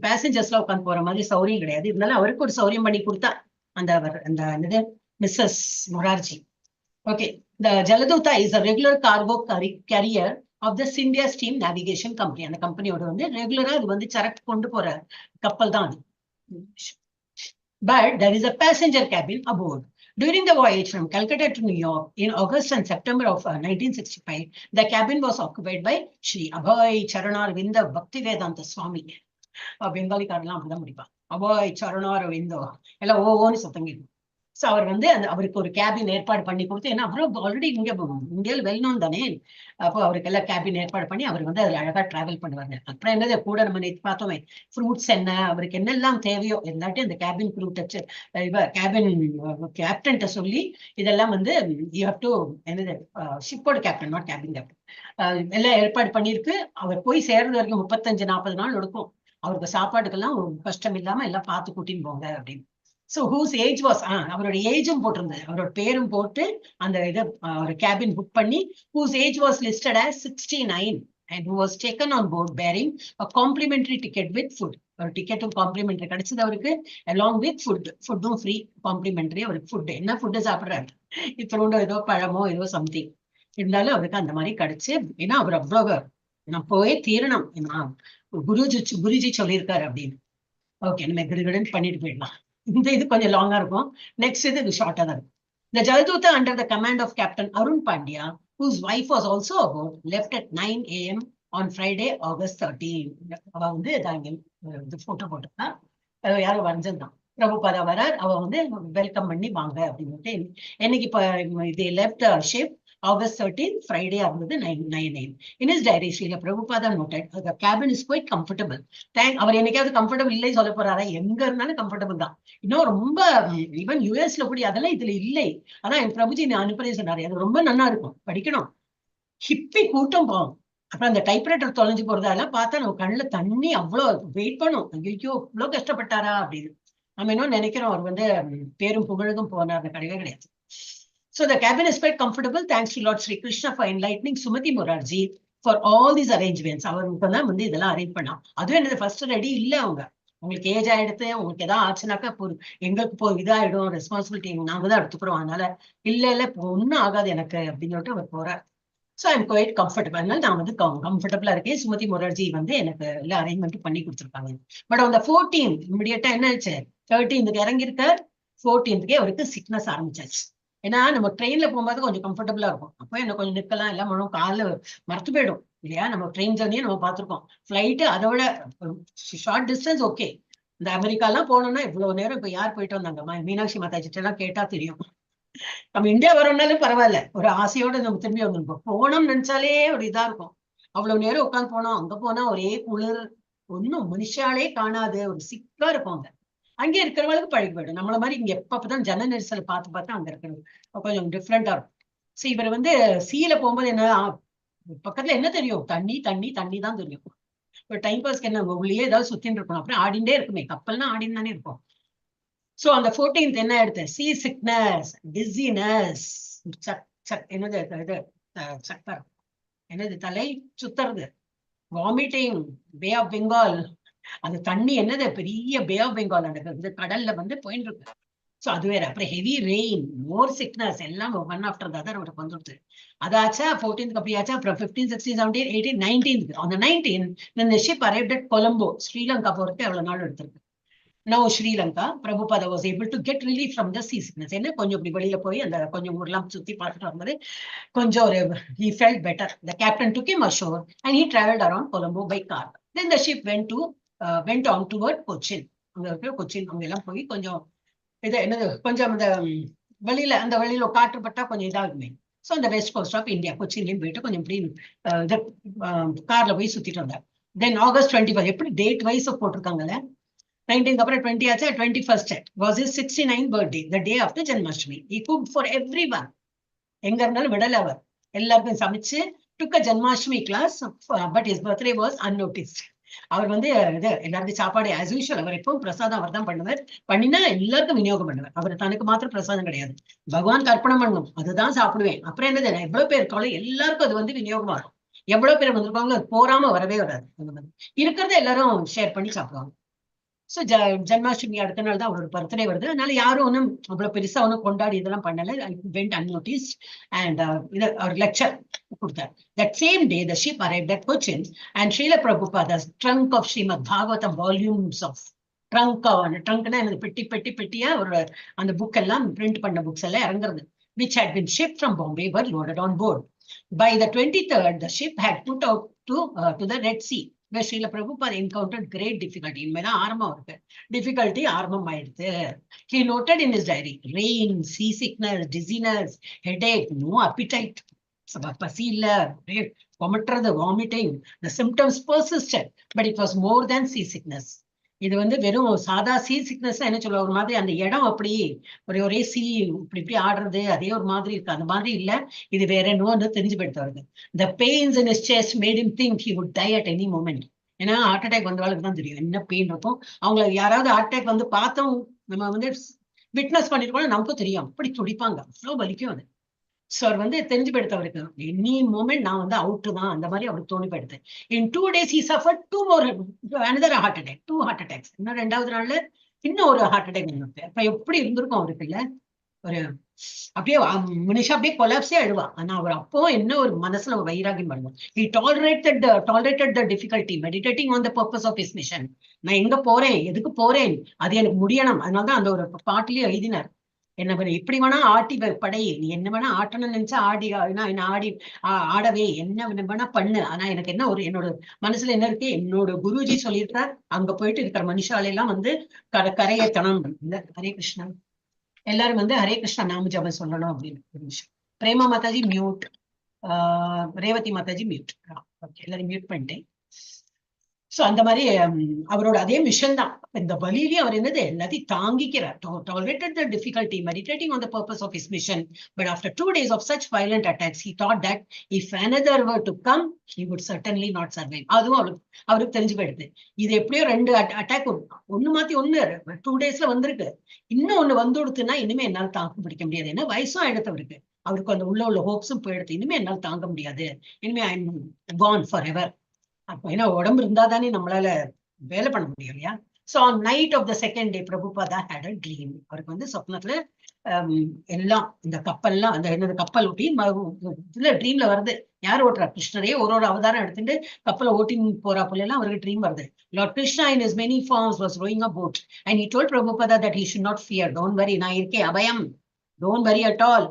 பேசஞ்சர்ஸ் எல்லாம் உட்காந்து போற மாதிரி சௌரியம் கிடையாது. இருந்தாலும் அவருக்கு ஒரு சௌரியம் பண்ணி கொடுத்தா அந்த Mrs Morarji. Okay, the Jaladutta is a regular cargo carrier of the India Steam Navigation Company. அந்த கம்பெனியோட வந்து ரெகுலரா அது வந்து சரக்கு கொண்டு போற கப்பல் தான் அது. But there is a passenger cabin aboard. During the voyage from Calcutta to New York in August and September of 1965, the cabin was occupied by Shri Abhay Charanarvinda Bhaktivedanta Swami. Bengali காரெல்லாம் அப்படிதான் முடிப்பா, அபாய் சரணாரவிந்தோ எல்லாம் ஓன்னு சத்தங்க. சோ அவர் வந்து அவருக்கு ஒரு கேபின் ஏற்பாடு பண்ணி கொடுத்து, ஏன்னா அவரும் ஆல்ரெடி இந்தியாவில் வெல் நோன் தானே, அப்போ அவருக்கு எல்லாம் கேபின் ஏற்பாடு பண்ணி அவர் வந்து அதுல அழகா டிராவல் பண்ணுவாங்க. அப்புறம் என்னது கூட நம்ம நேற்று பார்த்தோமே ஃப்ரூட்ஸ் என்ன, அவருக்கு என்னெல்லாம் தேவையோ எல்லாத்தையும் அந்த கேபின் க்ரூ கேபின் கேப்டன்ட்ட சொல்லி இதெல்லாம் வந்து யூ ஹேவ் டு என்னது ஷிப்போட கேப்டன், நாட் கேபின் கேப்டன், எல்லாம் ஏற்பாடு பண்ணியிருக்கு. அவர் போய் சேர்றது வரைக்கும் 35-40 நாள் எடுக்கும். அவருக்கு சாப்பாட்டுக்கெல்லாம் கஷ்டம் இல்லாம எல்லாம் பார்த்து கூட்டின்னு போங்க அப்படின்னு. So whose age was அவரோட ஏஜும் போட்டிருந்தது, அவரோட பேரும் போட்டு அந்த இதை ஒரு கேபின் புக் பண்ணி, whose age was listed as 69 and who was taken on board bearing a complimentary ticket with food. ஒரு டிக்கெட்டும் காம்ப்ளிமெண்டரி கிடைச்சது அவருக்கு, along with ஃபுட்டும் ஃப்ரீ, காம்ப்ளிமெண்டரி. அவருக்கு ஃபுட் என்ன ஃபுட்டு சாப்பிட்றாரு, இத்தனோட ஏதோ பழமோ ஏதோ சம்திங் இருந்தாலும் அவருக்கு அந்த மாதிரி கிடைச்சு. ஏன்னா அவர் அவ்வளவு நான் போயே தீரணும், குருஜி சொல்லியிருக்காரு அப்படின்னு. ஓகே, நம்ம கிடுகிடுன்னு பண்ணிட்டு போயிடலாம். இந்த இது கொஞ்சம் லாங்கா இருக்கும், நெக்ஸ்ட் இது ஷார்ட்டா தான் இருக்கும். The Jaladutta under the command of Captain Arun Pandya, whose wife was also aboard, left at 9 AM on Friday, August 13. அவ வந்து இது போட்டோ போட்டுருக்கா, யாரோ வரைஞ்சிருந்தான். பிரபுபாதா வரார், அவ வந்து வெல்கம் பண்ணி வாங்க அப்படின்னு. என்னைக்கு இப்ப இது left ship August 13th, Friday இருந்தது 9 AM. In his diary, Srila Prabhupada noted, the cabin is quite comfortable. அவர் என்னைக்காவது கம்ஃபர்டபுள் இல்லை சொல்ல போறாரா, எங்க இருந்தாலும் கம்ஃபர்டபுள் தான். இன்னும் ரொம்ப ஈவன் யூஎஸ்ல கூட அதெல்லாம் இதுல இல்லை. ஆனா என் பிரபுஜி அனுப்புறேன் சொன்னாரு, அது ரொம்ப நல்லா இருக்கும், படிக்கணும். ஹிப்பி கூட்டம் போகும். அப்புறம் அந்த டைப்ரைட்டர் தொலைஞ்சு போறது அதெல்லாம் பார்த்தா நம்ம கண்ணுல தண்ணி அவ்வளவு வெயிட் பண்ணும். ஐயோ இவ்வளவு கஷ்டப்பட்டாரா அப்படின்னு நம்ம இன்னும் நினைக்கிறோம். அவர் வந்து பேரும் புகழுக்கும் போனார், கிடையவே கிடையாது. So the cabin is quite comfortable, thanks to Lord Sri Krishna for enlightening Sumati Morarji for all these arrangements. அவருக்கு தான் வந்து இதெல்லாம் அரேஞ்ச் பண்ணா. அதுவும் என்னது ஃபர்ஸ்ட் ரெடி இல்ல, உங்களுக்கு ஏஜ் ஆயிடுத்து, உங்களுக்கு ஏதாவது ஆச்சுனாக்கா எங்களுக்கு இதாயிடும், ரெஸ்பான்சிபிலிட்டி நாங்க தான் எடுத்துக்கிறோம், அதனால இல்ல ஒன்னும் ஆகாது எனக்கு அப்படின்னு சொல்லிட்டு அவர் போறார். ஸோ ஐம் குவைட் கம்ஃபர்டபுள், அதனால நான் வந்து கம்ஃபர்டபுளா இருக்கேன். சுமதி மொரார்ஜி வந்து எனக்கு எல்லா அரேஞ்ச்மெண்ட் பண்ணி கொடுத்துருக்காங்க. பட் அந்த 14th இமிடியேட்டா என்ன ஆச்சு, 13th இறங்கியிருக்கார், 14th அவருக்கு சிக்னஸ் ஆரம்பிச்சாச்சு. ஏன்னா நம்ம ட்ரெயின்ல போகும்போது கொஞ்சம் கம்ஃபர்டபுளா இருக்கும், அப்போ என்ன கொஞ்சம் நிற்கலாம், எல்லாம் பண்ணும், காலில் மறத்து போயிடும் இல்லையா. நம்ம ட்ரெயின் ஜர்னியை நம்ம பார்த்துருக்கோம். ஃபிளைட்டு அதோட ஷார்ட் டிஸ்டன்ஸ் ஓகே. இந்த அமெரிக்காலாம் போனோம்னா இவ்வளவு நேரம் இப்போ யார் போயிட்டு வந்தாங்க, மீனாட்சி மாதாஜிட்ட எல்லாம் கேட்டா தெரியும். நம்ம இந்தியா வரோம்னாலும் பரவாயில்ல, ஒரு ஆசையோட நம்ம திரும்பி வந்துருப்போம். போனோம்னு நினைச்சாலே ஒரு இதா இருக்கும். அவ்வளவு நேரம் உட்காந்து போனோம், அங்க போனா ஒரே குளிர், ஒன்னும் மனுஷாலே காணாது, ஒரு சிக்கா இருக்கும். அங்கே இருக்கிறவங்களுக்கு பழகி போயிடும். நம்மள மாதிரி இங்க எப்பதான் ஜன நெரிசலை பார்த்து அங்க இருக்கிறது கொஞ்சம் டிஃப்ரெண்டா இருக்கும். சோ இவர் வந்து சீல போகும்போது என்ன பக்கத்துல என்ன தெரியும், தண்ணி தான் தெரியும். ஒரு டைம் பாஸ்க்கு என்ன உள்ளே ஏதாவது சுத்தின்னு இருக்கணும், அப்புறம் ஆடிண்டே இருக்குமே, கப்பல்னா ஆடின்னு தானே இருக்கும். சோ அந்த 14th என்ன எடுத்தேன், சீ சிக்னஸ், டிசினஸ், என்னது சக்கர், என்னது தலை சுத்துறது, வாமிட்டிங், பே ஆஃப் பெங்கால், அந்த தண்ணி என்னது பெரிய பே ஆஃப் பெங்கால் அந்த கடல்ல வந்து போயிட்டு இருக்கு. சோ அது வேற. அப்புறம் ஹெவி ரெயின், மோர் சிக்னஸ், எல்லாம் ஒன் ஆஃப்டர் த அதர் அவருக்கு வந்துடுது. அதாச்சா 14th அப்படி ஆச்சா. அப்புறம் 15, 16, 17, 18, 19th. On the 19th, when the ship arrived at Colombo, Sri Lanka போறதுக்கு எவ்வளவு நாள் எடுத்திருக்கு. Now Sri Lanka, Prabhupada was able to get relief from the seasickness. என்ன கொஞ்சம் இப்படி வெளியில போய் அந்த கொஞ்சம் ஊர்லாம் சுத்தி பார்த்துட்டு வரும்போது கொஞ்சம் he felt better. The captain took him ashore and he traveled around Colombo by car. Then the ship went on toward Cochin. அங்க இருக்கிற கொச்சின் அங்க எல்லாம் போய் கொஞ்சம் இது என்னது கொஞ்சம் அந்த வெளியில காற்று பட்டா கொஞ்சம் இதாகுமே. ஸோ அந்த வெஸ்ட் கோஸ்ட் ஆஃப் இந்தியா கொச்சின்லயும் போயிட்டு கொஞ்சம் இப்படி கார்ல போய் சுத்திட்டு வந்தார். தென் August 25, எப்படி டேட் வைஸ் போட்டிருக்காங்கல்ல, 19th அப்புறம் 20 ஆச்சு. 21st was his 69th birthday, the day after Janmashtami. He cooked for everyone. எங்க இருந்தாலும் விடல அவர், எல்லாருக்கும் சமைச்சு took a Janmashtami class, but his birthday was unnoticed. அவர் இது எல்லாருக்கும் சாப்பாடு ஆஸ் யூஷுவல். அவர் எப்பவும் பிரசாதம் அவர் தான் பண்ணுவார். பண்ணினா எல்லாருக்கும் விநியோகம் பண்ணுவார். அவர் தனக்கு மாத்திரம் பிரசாதம் கிடையாது, பகவான் அர்ப்பணம் பண்ணணும், அதுதான் சாப்பிடுவேன். அப்புறம் என்னது, எவ்வளவு பேர் இருக்காலும் எல்லாருக்கும் அது விநியோகம் ஆகும். எவ்வளவு பேர் வந்திருக்காங்களோ அது போராம வரவே வராது. இருக்கிறத எல்லாரும் ஷேர் பண்ணி சாப்பிடுவாங்க. ஸோ ஜன்மாஷ்டமி அடுத்த நாள் தான் அவரோட பர்த்டே வருது. அதனால யாரும் ஒன்றும் அவ்வளவு பெருசா ஒன்றும் கொண்டாடி இதெல்லாம் பண்ணல. வெண்ட் அன்நோட்டிஸ்ட் அண்ட் ஒரு லெக்சர் கொடுத்தார். That same day the ship arrived at Cochin and Srila Prabhupada's trunk of Srimad Bhagavatam volumes of ட்ரங்க்னா எனக்கு பெட்டியா ஒரு அந்த புக் எல்லாம் பிரிண்ட் பண்ண புக்ஸ் எல்லாம் இறங்குறது, which had been shipped from Bombay were loaded on board. By the 23rd, the ship had put out to the Red Sea, where Srila Prabhupada encountered great difficulty. இனிமேதான் ஆரம்பம் இருக்கு, டிஃபிகல்ட்டி ஆரம்பம் ஆயிடுது. He noted in his diary, rain, seasickness, dizziness, headache, no appetite. பசி இல்ல, vomiting. The symptoms persisted, but it was more than seasickness. இது வெறும் சாதா சீ சிக்னஸ் என்ன சொல்ல, ஒரு மாதிரி அந்த இடம் அப்படி ஒரே சீ இப்படி ஆடுறது அதே ஒரு மாதிரி இருக்கு, அந்த மாதிரி இல்ல. இது வேற என்னன்னு தெரிஞ்சு போயிட்டு வருது. The pains in his chest made him think he would die at any moment. ஏன்னா ஹார்ட் அட்டாக் வந்தவளுக்கு தான் தெரியும் என்ன பெயின் இருக்கும். அவங்களை யாராவது ஹார்ட் அட்டாக் பார்த்தோம், நம்ம விட்னஸ் பண்ணிருக்கோம், நமக்கும் தெரியும், அப்படி துடிப்பாங்க, அவ்வளவு வலிக்கும் அது. ஸோ அவர் தெரிஞ்சு போயிடுத்து அவருக்கு, எனி மூமெண்ட் நான் அவுட்டு தான், அந்த மாதிரி அவருக்கு தோணி போயிடுது. இன் 2 days he suffered another heart attack, 2 heart attacks. இன்னும் 2வது நாள்ல இன்னும் ஒரு ஹார்ட் அட்டாக் வந்துருக்கு. அப்ப எப்படி இருந்திருக்கும் அவருக்கு இல்ல, ஒரு அப்படியே மனுஷா அப்படியே கொலாப்ஸே அழுவா. ஆனா அவர் அப்போ என்ன ஒரு மனசுல ஒரு வைராகியம் பண்ணுவோம். He tolerated the difficulty, meditating on the purpose of his mission. நான் எங்க போறேன், எதுக்கு போறேன், அது எனக்கு முடியணும். அதனாலதான் அந்த ஒரு பாட்டிலேயே எழுதினார், என்ன எப்படி வேணா ஆட்டி படை, நீ என்ன வேணா ஆட்டணும்னு நினைச்சா ஆடவே, என்ன வேணா பண்ணு. ஆனா எனக்கு என்ன ஒரு என்னோட மனசுல என்ன இருக்கு, என்னோட குருஜி சொல்லியிருக்கார், அங்க போயிட்டு இருக்கிற மனுஷாலெல்லாம் கரையேற்றணும். ஹரே கிருஷ்ணா, எல்லாரும் ஹரே கிருஷ்ணா நாம ஜபம் சொல்லணும் அப்படின்னு ஒரு விஷயம். Prema Mataji mute, Revathi Mataji mute. Okay, எல்லாரும் மியூட் பண்ணிட்டேன். சோ அந்த மாதிரி அவரோட அதே மிஷன் தான். இந்த வழியிலேயே அவர் எல்லாத்தையும் தாங்கிக்கிறார். Tolerated the difficulty, meditating on the purpose of his mission. But after 2 days of such violent attacks, he thought that if another were to come, he would certainly not survive. அதுவும் அவருக்கு தெரிஞ்சு போயிடுது. இது எப்படியோ 2 அட்டாக், ஒண்ணு மாத்தி ஒண்ணு 2 daysல வந்திருக்கு. இன்னும் ஒண்ணு வந்துடுத்துன்னா இனிமே என்னால தாக்கு பிடிக்க முடியாது. ஏன்னா வயசும் எடுத்தவருக்கு, அவருக்கு அந்த உள்ள ஹோப்ஸும் போயிடுது. இனிமே என்னால தாங்க முடியாது, இனிமே I am gone forever. அப்போ ஏன்னா உடம்பு இருந்தா தானே நம்மளால வேலை பண்ண முடியும் இல்லையா. So on night of the 2nd day, Prabhupada had a dream. அவருக்கு சொப்னத்துல எல்லாம் இந்த கப்பல்லாம் அந்த கப்பல் ஓட்டி இதுல ட்ரீம்ல வருது. யார் ஓட்டுறா, கிருஷ்ணரே ஒரு அவதாரம் எடுத்துட்டு கப்பலை ஓட்டி போறா போல எல்லாம் அவருக்கு ட்ரீம் வருது. Lord Krishna in his many forms was rowing a boat and he told Prabhupada that he should not fear. Don't worry, நான் இருக்கேன், அபயம், don't worry at all,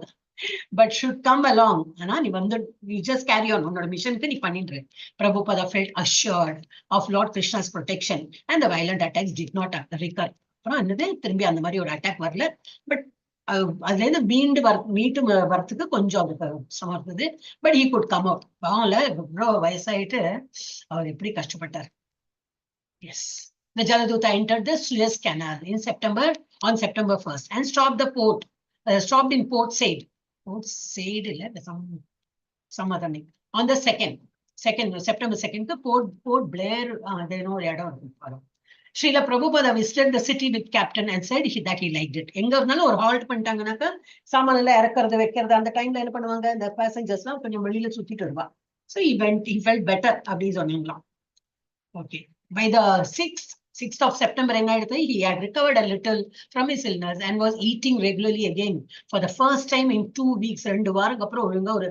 but should come along. ஆனா நீ you just carry on, உன்னோட மிஷனுக்கு நீ பண்ணிட்டு. Prabhupada felt assured of Lord Krishna's protection and the violent attacks did not recur. அப்புறம் திரும்பி அந்த மாதிரி ஒரு அட்டாக் வரல. பட் அதுல இருந்து மீட்டு வரத்துக்கு கொஞ்சம் அவருக்கு சிரமம் இருந்தது. But he could come out. பாவம்ல இவ்வளவு வயசாயிட்டு அவர் எப்படி கஷ்டப்பட்டார். Yes. The Jaladuta entered the Suez Canal on September 1st and stopped in Port Said. Some other name. On the September 2nd, Port Blair, they know Srila Prabhupada visited the city with captain and said that he liked it. எங்க இருந்தாலும் ஒரு ஹால்ட் பண்ணிட்டாங்கன்னாக்கா சாமான எல்லாம் இறக்குறது வைக்கிறது, அந்த டைம்ல என்ன பண்ணுவாங்க, இந்த பேசஞ்சர்ஸ் எல்லாம் கொஞ்சம் வெளியில சுத்திட்டு வருவா. So he felt better அப்படின்னு சொன்னாங்களாம். Okay. By the 6th, 6th of September, he had recovered a little from his illness and was eating regularly again for the first time in 2 weeks. 2 வாரத்துக்கு அப்புறம் ஒழுங்கா ஒரு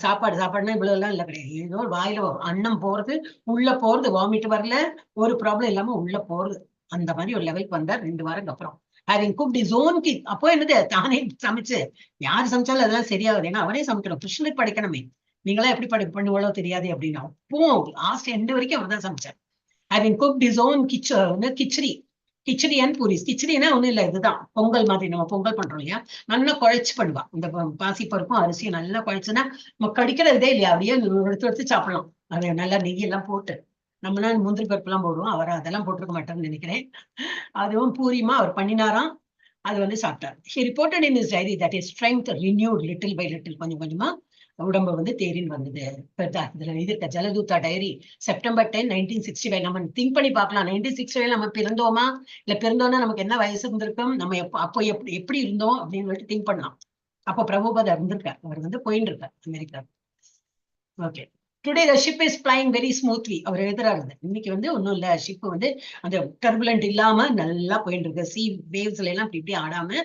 சாப்பாடுனா இவ்வளவு எல்லாம் இல்ல கிடையாது. ஏதோ வாயில அன்னம் போறது, உள்ள போறது, வாமிட் வரல, ஒரு ப்ராப்ளம் இல்லாம உள்ள போறது, அந்த மாதிரி ஒரு லெவலுக்கு வந்தார் 2 வாரத்துக்கு அப்புறம். having cooked his own kids. அப்போ என்னது, தானே சமைச்சு, யாரு சமைச்சாலும் அதெல்லாம் சரியாகுது, ஏன்னா அவரே சமைக்கணும், கிருஷ்ணனுக்கு படிக்கணுமே, நீங்களா எப்படி பண்ணுவாளோ தெரியாது அப்படின்னு. அப்போ லாஸ்ட் எண்டு வரைக்கும் அவர் தான் சமைச்சார். having cooked his own khichdi and puris. கிச்சடினா ஒண்ணும் இல்லை, இதுதான் பொங்கல் மாதிரி நம்ம பொங்கல் பண்றோம் இல்லையா, நல்லா குழைச்சு பண்ணுவா. இந்த பாசி பருப்பும் அரிசியும் நல்லா குழைச்சுன்னா நம்ம கடிக்கிறதே இல்லையா, அப்படியே எடுத்து சாப்பிடலாம். அது நல்லா நெய்யெல்லாம் போட்டு, நம்மளாம் முந்திரி பருப்பு எல்லாம் போடுவோம், அவர் அதெல்லாம் போட்டிருக்க மாட்டார்னு நினைக்கிறேன். அதுவும் பூரியுமா அவர் பண்ணினாராம், அது வந்து சாப்பிட்டார். he reported in his diary that his strength renewed little by little. கொஞ்சம் கொஞ்சமா உடம்பு வந்து தேறின்னு வந்தது. இதுல இருக்க ஜலதூதா டைரி செப்டம்பர் 10, 1965. நம்ம திங்க் பண்ணி பார்க்கலாம், 1965 நம்ம பிறந்தோமா, இல்ல பிறந்தோம்னா நமக்கு என்ன வயசு இருந்திருக்கும், நம்ம அப்போ எப்படி இருந்தோம் அப்படின்னு சொல்லிட்டு திங்க் பண்ணலாம். அப்போ பிரபுபாதா இருந்திருக்கார், அவர் வந்து போயின்னு இருக்கார் America. Okay, today the ship is flying very smoothly. அவர் எழுதுறாரு, இன்னைக்கு வந்து ஒன்றும் இல்லை, ஷிப் வந்து அந்த டர்புலண்ட் இல்லாம நல்லா போயிட்டு இருக்கு, சி வேவ்ஸ்ல எல்லாம் இப்படி ஆடாம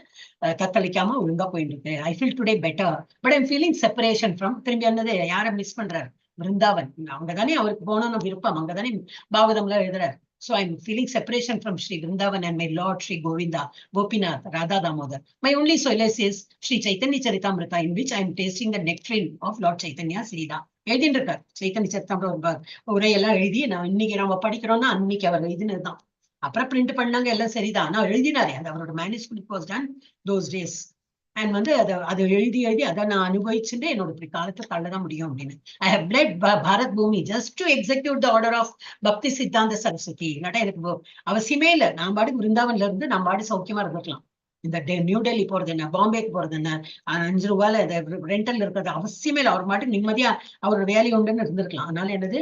தத்தளிக்காம ஒழுங்கா போயிட்டு இருக்கு. I feel today better but I'm feeling separation from, திரும்பி என்னது யாரை மிஸ் பண்றாரு, விருந்தாவன். அங்கதானே அவருக்கு போகணும்னு விருப்பம், அங்கதானே பாகவதம்ல எழுதுறாரு. So I'm feeling separation from Sri Vrindavan and my Lord Sri Govinda, Gopinath, Radha Damodar. My only solace is Sri Chaitanya Charitamrita, in which I am tasting the nectarine of Lord Chaitanya's Leela. எழுதிட்டு இருக்கார் சைத்தன்ய சரிதாமிரதம் உரையெல்லாம் எழுதி, நான் இன்னைக்கு நம்ம படிக்கிறோம்னா அன்னைக்கு அவர் எழுதினதுதான். அப்புறம் பிரிண்ட் பண்ணாங்க, எல்லாம் சரிதான், ஆனா எழுதினாரே, அது அவரோட management was done those days. And வந்து அதை எழுதி அதை நான் அனுபவிச்சுட்டு என்னோட இப்படி காலத்தை தள்ளதான் முடியும் அப்படின்னு. I have blood Bharat bhumi just to execute the order of Bhakti Siddhanta Saraswati. இல்லாட்டா எனக்கு அவசியமே இல்லை, நான் பாடு விருந்தாவன்ல இருந்து நான் பாடு சௌக்கியமா இருந்துக்கலாம். இந்த நியூ டெல்லி போறது என்ன, பாம்பேக்கு போறது என்ன, 5 ரூபாயில ரெண்டல் இருக்கிறது அவசியமே இல்லை. அவர் மாட்டு நிம்மதியா அவரோட வேலை உண்டுன்னு இருந்திருக்கலாம். அதனால என்னது,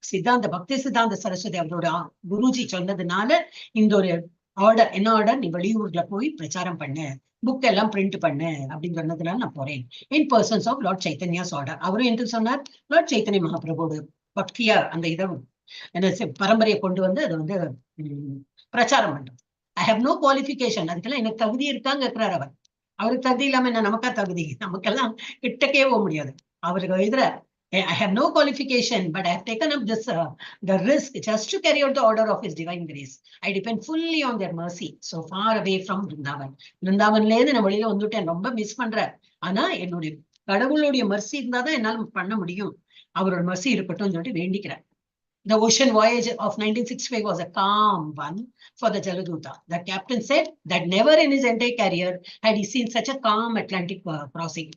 சித்தாந்த பக்தி சித்தாந்த சரஸ்வதி அவரோட குருஜி சொன்னதுனால இந்த ஒரு ஆர்டர், என்ன ஆர்டர், நீ வெளியூர்ல போய் பிரச்சாரம் பண்ணு, புக் எல்லாம் பிரிண்ட் பண்ணு அப்படின்னு சொன்னதுனால நான் போறேன். இன் பர்சன்ஸ் ஆஃப் லார்ட் சைத்தன்யாஸ் ஆர்டர். அவரும் என்று சொன்னார், லார்ட் சைத்தன்ய மகாபிரபோடு பக்தியா அந்த இதை என்ன பரம்பரையை கொண்டு வந்து அதை வந்து பிரச்சாரம் பண்றது. ஐ ஹவ் நோ குவாலிஃபிகேஷன், அதுக்கெல்லாம் எனக்கு தகுதி இருக்காங்க இருக்கிறார் அவர். அவருக்கு தகுதி இல்லாம என்ன, நமக்கா தகுதி, நமக்கெல்லாம் கிட்டக்கே போக முடியாது. அவருக்கு எழுதுற, I have no qualification, but I have taken up this the risk just to carry out the order of His divine grace. I depend fully on their mercy. So far away from Vrindavan. Vrindavanல இருந்து நான் வெளியில வந்துட்டேன், ரொம்ப மிஸ் பண்றேன். ஆனா என்னுடைய கடவுளுடைய மர்சி இருந்தாதான் என்னால பண்ண முடியும், அவரோட மர்சி இருக்கட்டும் சொல்லிட்டு வேண்டிக்கிறேன். The ocean voyage of 1965 was a calm one for the Jaladuta. The captain said that never in his entire career had he seen such a calm Atlantic crossing.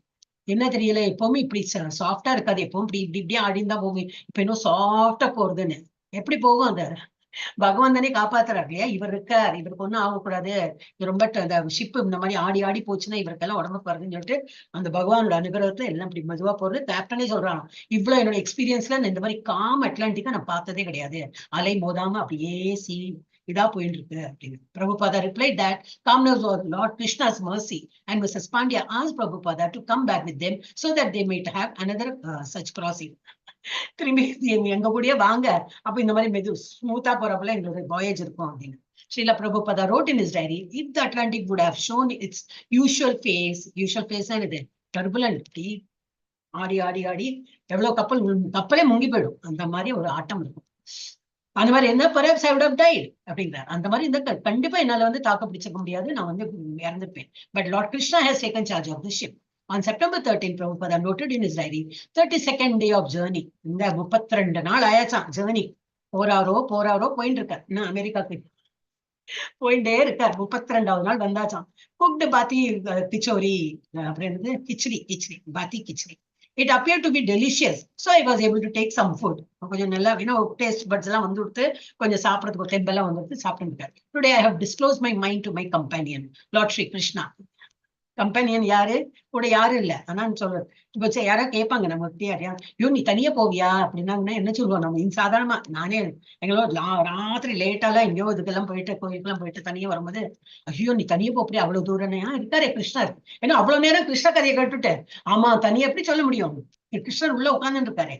என்ன தெரியல, எப்பவுமே இப்படி சாஃப்டா இருக்காது, எப்பவும் இப்படியே ஆடிந்தா போகும், இப்ப இன்னும் சாஃப்டா போறதுன்னு. எப்படி போகும், அந்த பகவான் தானே காப்பாத்துறாரு இல்லையா, இவர் இருக்கார், இவருக்கு ஒன்னும் ஆகக்கூடாது, ரொம்ப ஷிப் இந்த மாதிரி ஆடி ஆடி போச்சுன்னா இவருக்கெல்லாம் உடம்பு பாருதுன்னு சொல்லிட்டு அந்த பகவானோட அனுகிரகத்துல எல்லாம் இப்படி மெதுவா போறது. கேப்டனே சொல்றான், இவ்வளவு என்னோட எக்ஸ்பீரியன்ஸ்ல இந்த மாதிரி காம் அட்லாண்டிக்கா நான் பார்த்ததே கிடையாது, அலை மோதாம அப்படியே இதா போயிட்டு இருக்கு அப்படின்னு. Prabhupada replied that calmness was Lord Krishna's mercy, and Mrs. Pandya asked Prabhupada to come back with them so that they might have another such crossing. திரும்பி எங்க கூடயே வாங்க, அப்ப இந்த மாதிரி மெது ஸ்மூத்தா போறப்பல எங்களோட வாயேஜ் இருக்கும் அப்படின்னு. Srila Prabhupada wrote in his diary, if the Atlantic would have shown its usual face என்னது turbulent, ஆடி ஆடி ஆடி எவ்வளவு கப்பலே முங்கி போயிடும், அந்த மாதிரி ஒரு ஆட்டம் இருக்கும். அந்த மாதிரி என்ன perhaps I would have died அப்படிங்கிறார். அந்த மாதிரி இந்த கண்டிப்பா என்னால வந்து தாக்க பிடிச்சிக்க முடியாது, நான் வந்து இறந்துப்பேன். But Lord Krishna has taken charge of the ship. On September 13, Prabhupada noted in his diary, 32nd day of journey. இந்த 32 நாள் ஆயாச்சான் ஜேர்னி. போறாரோ போயிட்டு இருக்கார், இன்னும் அமெரிக்காக்கு போயிட்டே இருக்கார். 32வது நாள் வந்தாச்சான். குக்டு பாத்தி கிச்சோரி, அப்படின்னு கிச்சடி பாத்தி khichdi. It appeared to be delicious, so I was able to take some food. கொஞ்சம் நல்லா டேஸ்ட் பட்ஸ் எல்லாம் வந்து கொடுத்து கொஞ்சம் சாப்பிடறதுக்கு தெம்பெல்லாம் வந்து சாப்பிட்டு. Today I have disclosed my mind to my companion, Lord Sri Krishna. Companion யாரு, கூட யாரும் இல்ல. ஆனா சொல்ற இப்ப யாராவது கேட்பாங்க நம்ம யாரையா, ஐயோ நீ தனியா போவியா அப்படின்னா என்ன சொல்லுவோம் நம்ம, சாதாரணமா நானே எங்களோட ராத்திரி லேட்டாலாம் எங்கேயோ இதுக்கெல்லாம் போயிட்டு கோயிலுக்கெல்லாம் போயிட்டு தனியா வரும்போது, ஐயோ நீ தனியா போறியா அவ்வளவு தூரம் இருக்காரே கிருஷ்ணர், ஏன்னா அவ்வளவு நேரம் கிருஷ்ண கதையை கேட்டுட்டேன். ஆமா, தனியா எப்படி சொல்ல முடியும், கிருஷ்ணர் உள்ள உட்கார்ந்துட்டு இருக்காரு,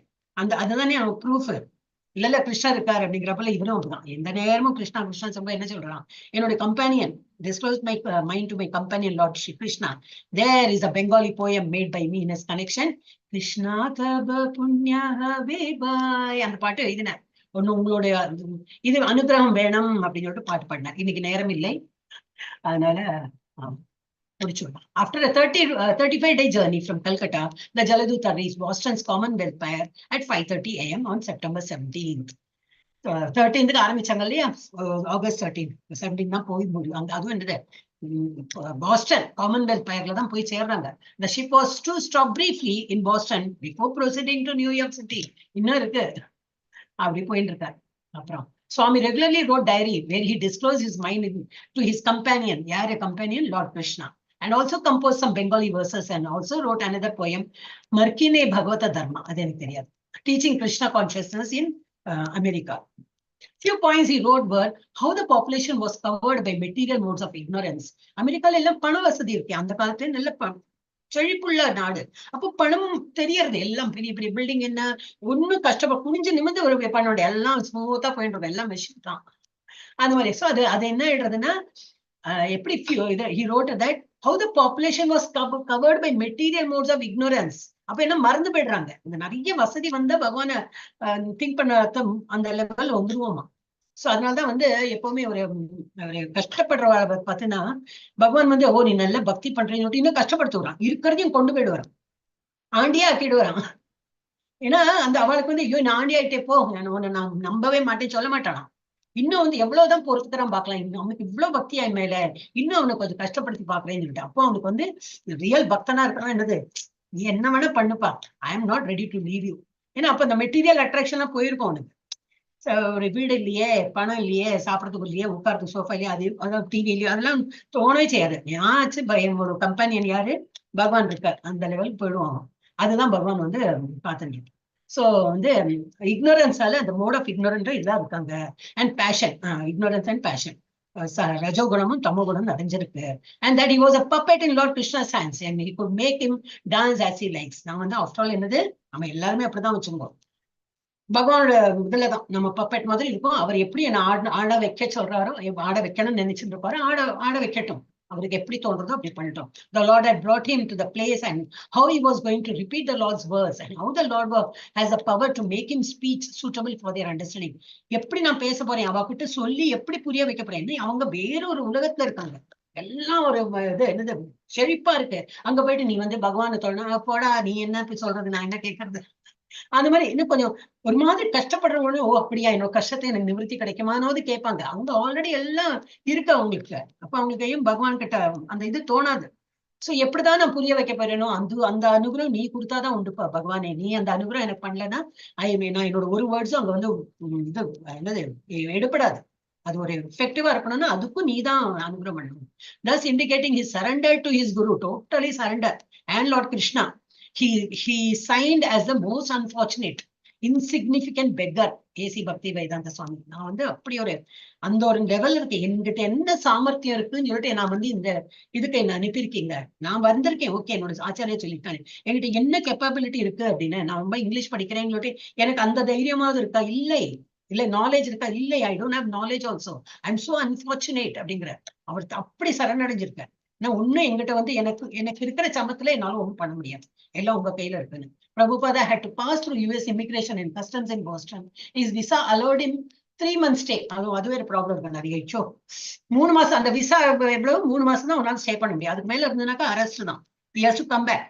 அதுதானே ப்ரூஃப். இல்ல கிருஷ்ணா இருக்காரு அப்படிங்கிறப்பல இவரும் அப்படிதான். எந்த நேரமும் கிருஷ்ணா கிருஷ்ணா சொல்ல என்ன சொல்றான், என்னுடைய companion disclosed my mind to my companion Lord Shri Krishna. There is a Bengali poem made by me in his connection. Krishna taba punya habibai. அந்த பாட்டு எழுதினார். ஒண்ணு உங்களுடைய இது அனுகிரகம் வேணும் அப்படின்னு சொல்லிட்டு பாட்டு பாடினார். இன்னைக்கு நேரம் இல்லை, அதனால முடிச்சுடலாம். After a 35-day journey from Calcutta, the Jaladuta reached Boston's Commonwealth Pier at 5:30 a.m. on September 17th. 13th ஆரம்பிச்சாங்க இல்லையா, ஆகஸ்ட் 17 தான் போய் முடியும். அங்க அதுவும் என்னது பாஸ்டன் காமன்வெல்த் பயர்ல தான் போய் சேர்றாங்க. The ship was to stop briefly in Boston before proceeding to New York City. இன்னும் இருக்கு, அப்படி போயிட்டு இருக்காரு. அப்புறம் Swami regularly wrote diary where he disclosed his mind to his companion, யாரு companion, Lord Krishna, and also composed some Bengali verses and also wrote another poem, Markine Bhagavata Dharma, அது எனக்கு தெரியாது, teaching Krishna consciousness in America. Few points he wrote were how the population was covered by material modes of ignorance. அமெரிக்கால எல்லாம் பண வசதி இருக்கு, அந்த காலத்துல நல்ல செழிப்புள்ள நாடு. அப்போ பணம் தெரியறது, எல்லாம் பெரிய பெரிய பில்டிங், என்ன ஒன்னும் கஷ்டப்பட குனிஞ்சு நிமிந்து ஒரு பண்ணோட எல்லாம் ஸ்மூத்தா போயிட்டு இருக்கும், எல்லாம் மெஷின் தான் அந்த மாதிரி. சோ அது என்ன ஆயிடுறதுன்னா, எப்படி he wrote that how the population was covered by material modes of ignorance. அப்ப என்ன மறந்து போயிடுறாங்க, இந்த நிறைய வசதி வந்தா பகவான திங்க் பண்ண அந்த லெவல் வந்துருவோமா. சோ அதனாலதான் எப்பவுமே ஒரு கஷ்டப்படுறவ பார்த்தீங்கன்னா பகவான் நீ நல்லா பக்தி பண்றீங்க இன்னும் கஷ்டப்படுத்துறான், இருக்கிறதையும் கொண்டு போயிடுவான், ஆண்டியா ஆக்கிடுவான். ஏன்னா அந்த அவளுக்கு ஐயோ நான் ஆண்டி ஆயிட்டே போ, நான் நம்பவே மாட்டேன் சொல்ல மாட்டானா. இன்னும் எவ்வளவுதான் பொறுத்துக்கிறான் பாக்கலாம், அவனுக்கு இவ்வளவு பக்தியா மேல இன்னும் அவனுக்கு கொஞ்சம் கஷ்டப்படுத்தி பாக்குறேன்னு சொல்லிட்டு, அப்போ அவனுக்கு ரியல் பக்தனா இருக்கான். என்னது, நீ என்ன வேணா பண்ணுப்பா, I am not ready to leave you. ஏன்னா அப்ப அந்த மெட்டீரியல் அட்ராக்ஷன் எல்லாம் போயிருக்கும் அவனுக்கு. ஒரு வீடு இல்லையே, பணம் இல்லையே, சாப்பிடறதுக்கு இல்லையே, உட்காரத்துக்கு சோஃபா இல்லையே, அதாவது டிவி இல்லையோ, அதெல்லாம் தோணவே செய்யாது. ஆச்சு ஒரு கம்பெனியன் யாரு, பகவான் இருக்கார், அந்த லெவலுக்கு போயிடுவாங்க. அதுதான் பகவான் பார்த்துட்டு. சோ இக்னோரன்ஸால அந்த மோட் ஆஃப் இக்னோரன்ஸ் இதெல்லாம் இருக்காங்க. And passion, ignorance and passion, ரஜோகுணமும் தமோ குணம் நிறைஞ்சிருக்கு. And that he was a puppet in Lord Krishna's hands and he could make him dance as he likes. நான் ஆஃப்டர் ஆல் என்னது, நம்ம எல்லாருமே அப்படிதான் வச்சுருக்கோம். பகவானோட இதுலதான் நம்ம பப்பெட் மாதிரி இருக்கும். அவர் எப்படி என்ன ஆட வைக்க சொல்றாரோ, ஆட வைக்கணும்னு நினைச்சிட்டு இருப்பாரு, ஆட வைக்கட்டும், அவருக்கு எப்படி தோன்றதோ அப்படி பண்ணிட்டோம். The Lord had brought him to the place and how he was going to repeat the Lord's words and how the Lord has the power to make him speech suitable for their understanding. எப்படி நான் பேச போறேன், அவகிட்ட சொல்லி எப்படி புரிய வைக்க போறேன், அவங்க வேறொரு உலகத்துல இருக்காங்க, எல்லாம் ஒரு இது என்னது செழிப்பா இருக்கு. அங்க போயிட்டு நீ பகவானை சொல்லணும், போடா நீ என்ன சொல்றது, நான் என்ன கேட்கறது, அந்த மாதிரி இன்னும் கொஞ்சம் ஒரு மாதிரி கஷ்டப்படுறவங்க, ஓ அப்படியா என்னோட கஷ்டத்தை எனக்கு நிவர்த்தி கிடைக்குமானாவது கேட்பாங்க. அவங்க ஆல்ரெடி எல்லாம் இருக்கு அவங்களுக்கு. அப்ப அவங்களுக்கு ஏன் பகவான் கிட்ட அந்த இது தோணாது. சோ எப்படிதான் நான் புரிய வைக்க போறேனோ அந்த அனுகிரகம் நீ கொடுத்தாதான் உண்டுப்பா பகவானே, நீ அந்த அனுகிரகம் எனக்கு பண்ணலன்னா நான் என்னோட ஒரு வேர்ட்ஸும் அங்க இது என்னது எடுப்படாது. அது ஒரு எஃபெக்டிவா இருக்கணும்னா அதுக்கும் நீதான் அனுகிரகம் பண்ணணும். thus indicating his surrender to his guru, totally surrender, and Lord Krishna. He signed as the most unfortunate, insignificant beggar, AC பக்தி வேதாந்த சுவாமி. நான் அப்படி அந்த ஒரு லெவல் இருக்கு, என்கிட்ட என்ன சாமர்த்தியம் இருக்குன்னு சொல்லிட்டு நான் இந்த இதுக்கு என்ன அனுப்பியிருக்கீங்க, நான் வந்திருக்கேன், ஓகே என்னோட ஆச்சாரியா சொல்லியிருக்காரு என்கிட்ட என்ன கெப்பாபிலிட்டி இருக்கு அப்படின்னு. நான் ரொம்ப இங்கிலீஷ் படிக்கிறேன்னு சொல்லிட்டு எனக்கு அந்த தைரியமாவது இருக்கா, இல்ல நாலேஜ் இருக்கா, இல்லை, I don't have knowledge also, I am so unfortunate அப்படிங்கிற அவர் அப்படி சரணடைஞ்சிருக்காரு. நான் ஒண்ணு என்கிட்ட எனக்கு இருக்கிற சமத்துல என்னால ஒண்ணும் பண்ண முடியாது, எல்லாம் உங்க கையில இருக்குன்னு. Prabhupada had to pass through US immigration and customs in Boston. His visa allowed him 3 months stay. அது வேற ப்ராப்ளம் இருக்கு நிறைய. 3 மாசம் அந்த விசா எவ்வளவு, 3 மாசம் தான் உன்னால ஸ்டே பண்ண முடியும், அதுக்கு மேல இருந்ததுனாக்கா அரெஸ்ட் தான். He has to come back.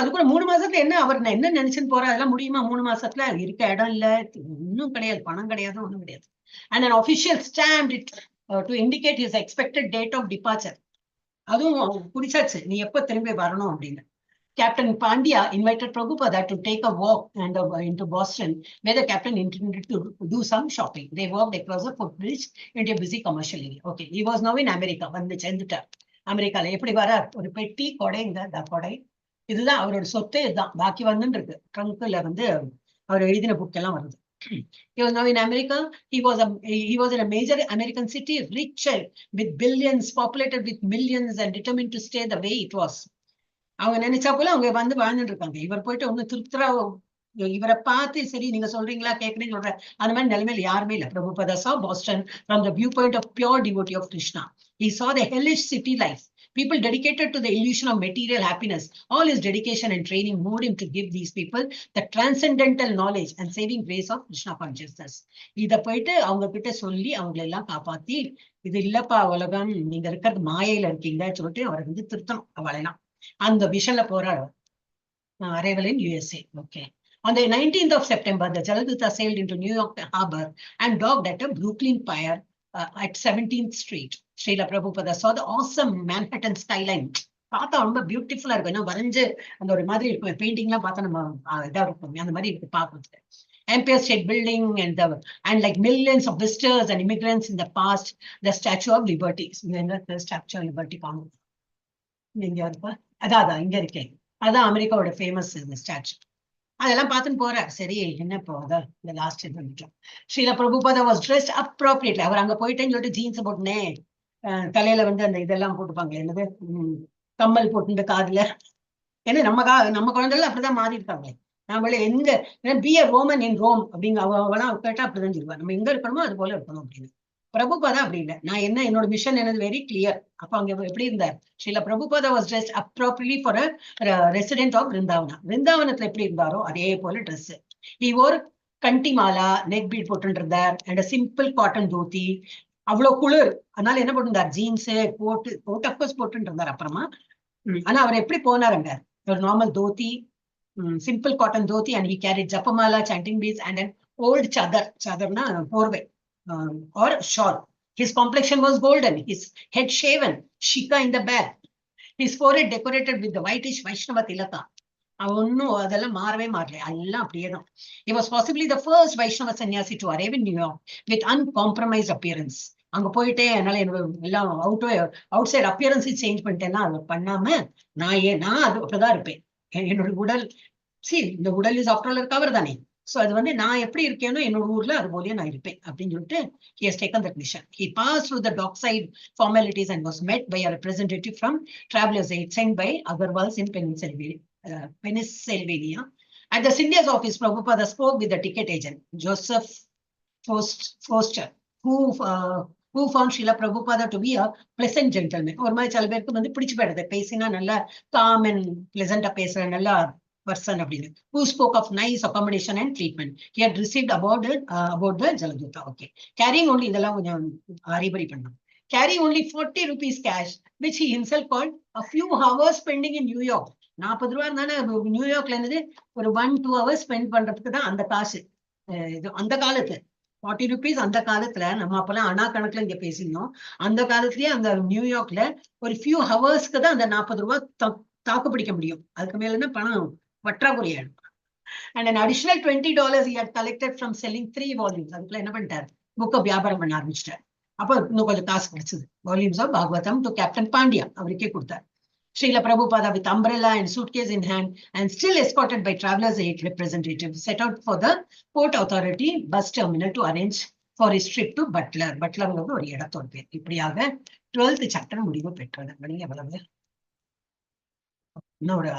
அதுக்குள்ள 3 மாசத்துல என்ன அவர் என்ன நினைச்சுன்னு போற, அதெல்லாம் முடியுமா 3 மாசத்துல? இருக்க இடம் இல்ல, ஒன்னும் கிடையாது, பணம் கிடையாது, ஒண்ணும் கிடையாது. And an official stamped it to indicate his expected date of departure. அதுவும் புடிச்சாச்சு, நீ எப்ப திரும்பி வரணும் அப்படின்னு. Captain Pandya invited Prabhupada to take a walk into Boston, where the captain intended to do some shopping. They walked across a footbridge into a busy commercial area. Okay, he was now in America. சேர்ந்துட்டார் அமெரிக்கால. எப்படி வர, ஒரு பெட்டி கொடை, இந்த கொடை இதுதான் அவரோட சொத்தே, இதுதான் பாக்கி இருக்கு. ட்ரங்க்ல அவர் எழுதின புக் எல்லாம் வருது. He was now in America. He was in a major American city, rich with billions, populated with millions, and determined to stay the way it was. அவங்க நினைச்சா போல அவங்க வாழ்ந்துட்டு இருக்காங்க. இவர் போயிட்டு ஒண்ணு திருப்தரா இவரை பார்த்து சரி நீங்க சொல்றீங்களா கேட்கறேன்னு சொல்ற அந்த மாதிரி நிலைமையில யாருமே இல்ல. Prabhupada saw Boston from the viewpoint of pure devotee of Krishna. He saw the hellish city life. People dedicated to the illusion of material happiness. All his dedication and training moved him to give these people the transcendental knowledge and saving grace of Krishna consciousness. இத போயிட்டு அவங்க கிட்ட சொல்லி அவங்களை எல்லாம் காப்பாத்தி இது இல்லப்பா உலகம், நீங்க இருக்கிறது மாயையில இருக்கீங்கன்னு சொல்லிட்டு அவரை வந்து திருத்தணும். அவளெல்லாம் அந்த விஷன்ல போறாரு. Arrival in USA. Okay. On the 19th of September, the Lalitha sailed into New York Harbor and docked at a Brooklyn pier at 17th Street. Srila Prabhupada saw the awesome Manhattan skyline. பார்த்தா ரொம்ப பியூட்டிஃபுல்லா இருக்கும். ஏன்னா வரைஞ்சு அந்த ஒரு மாதிரி இருக்கும். பெயிண்டிங்லாம் பார்த்தா நம்ம இதா இருக்கும். அந்த மாதிரி இருக்கு பார்க்கறது. Empire State Building and like millions of visitors and immigrants in the past, the Statue of Liberty. The Statue of Liberty காணும். இங்க இருப்பா. அதான் இங்க இருக்கேன். அதான் அமெரிக்காவோட ஃபேமஸ் இந்த ஸ்டாச்சு. அதெல்லாம் பார்த்துன்னு போறார். சரி என்ன இப்போ அதான் இந்த லாஸ்ட் இது வந்துட்டோம். Srila Prabhupada was dressed அப்ரோப்ரியேட்லி. அவர் அங்க போயிட்டேன்னு சொல்லிட்டு ஜீன்ஸ் போட்டுனே தலையில வந்து அந்த இதெல்லாம் போட்டுப்பாங்களே, என்னது கம்மல் போட்டு காதுல. ஏன்னா நம்ம குழந்தைகள் அப்படிதான் மாறி இருக்காங்க. நம்மள எங்க be a Roman in Rome அப்படிங்க அவெல்லாம் கேட்டா அப்படிதான் சொல்லுவா. நம்ம எங்க இருக்கணுமோ அது போல இருக்கணும் அப்படின்னு. பிரபுபாதா அப்படி இல்லை. நான் என்னோட மிஷன் என்னது வெரி கிளியர். அப்ப அங்க எப்படி இருந்தார்? Srila Prabhupada was dressed appropriately for a resident of Vrindavana. விருந்தாவனத்துல எப்படி இருந்தாரோ அதே போல dress. He wore kanthi mala, neck bead போட்டு இருந்தார் அண்ட் சிம்பிள் காட்டன் தோத்தி. அவ்வளவு குளிர், அதனால என்ன போட்டிருந்தார்? ஜீன்ஸ் போட்டு அப்கோர்ஸ் போட்டு இருந்தார். அப்புறமா ஆனா அவர் எப்படி போனாருங்க? ஒரு normal dhoti, simple cotton dhoti, and he carried japamala, chanting beads, and an old chadar. Chadarna porve or shawl. His complexion was golden, his head shaven, shika in the back, his forehead decorated with the whitish Vaishnava tilaka. ஒன்னும் அதெல்லாம் மாறவே மாறல, எல்லாம் அப்படியேதான். He was possibly the first Vaishnava sannyasi to arrive in New York with uncompromised appearance. அங்க போயிட்டே என்னால எல்லாம் அவுட் சைட் அப்பியரன்ஸ் சேஞ்ச் பண்ணிட்டேன்னா அது பண்ணாம நான் அது அப்படிதான் இருப்பேன். என்னோட உடல் இந்த உடல் இஸ் ஆஃப்டர் ஆல் கவர் தானே. சோ அது வந்து நான் எப்படி இருக்கேனோ என்னோட ஊர்ல அது போலயே நான் இருப்பேன் அப்படின்னு சொல்லிட்டு he has taken that mission. He passed through the dockside formalities and was met by a representative from Travelers Aid sent by Agarwals in Pennsylvania. At the India's office, Prabhupada spoke with the ticket agent, Joseph Foster, who found Srila Prabhupada to be a pleasant gentleman. ஒரு மாதிரி சில பேருக்கு வந்து பிடிச்சு போயிடுது, பேசினா நல்லா calm and pleasant பேசுற நல்ல person அப்படின்னு. Who spoke of nice accommodation and treatment he had received about the Jaladutta. Okay. Carrying only, இதெல்லாம் கொஞ்சம் அறிபறி பண்ணணும். Carrying only 40 rupees cash, which he himself called a few hours spending in New York. 40 ரூபா இருந்தானே நியூயார்க்ல இருந்தது ஒரு 1-2 hours ஸ்பெண்ட் பண்றதுக்கு தான் அந்த காசு. இது அந்த காலத்து 40 rupees. அந்த காலத்துல நம்ம அப்பெல்லாம் அணா கணக்குல இங்க பேசினோம். அந்த காலத்திலேயே அந்த நியூயார்க்ல ஒரு ஃபியூ ஹவர்ஸ்க்கு தான் அந்த 40 ரூபாய் தாக்கு பிடிக்க முடியும். அதுக்கு மேலன்னா பணம் வற்றாக்குறையாடும். And an additional $20 he had collected from selling 3 volumes. அதுக்குள்ள என்ன பண்ணிட்டார்? புக்கை வியாபாரம் பண்ண ஆரம்பிச்சிட்டார். அப்ப இன்னும் கொஞ்சம் காசு கிடைச்சது. Volumes of Bhagavatam to captain Pandya அவருக்கே கொடுத்தார். Srila Prabhupada, with umbrella and suitcase in hand and still escorted by Travelers Aid representatives, set out for the Port Authority bus terminal to arrange for his trip to Butler. Butler ஒரு இடத்தோட பேர். இப்படியாக 12th சாப்டர் முடிவு பெற்றது. மணி எவ்வளவு? இன்னும் ஒரு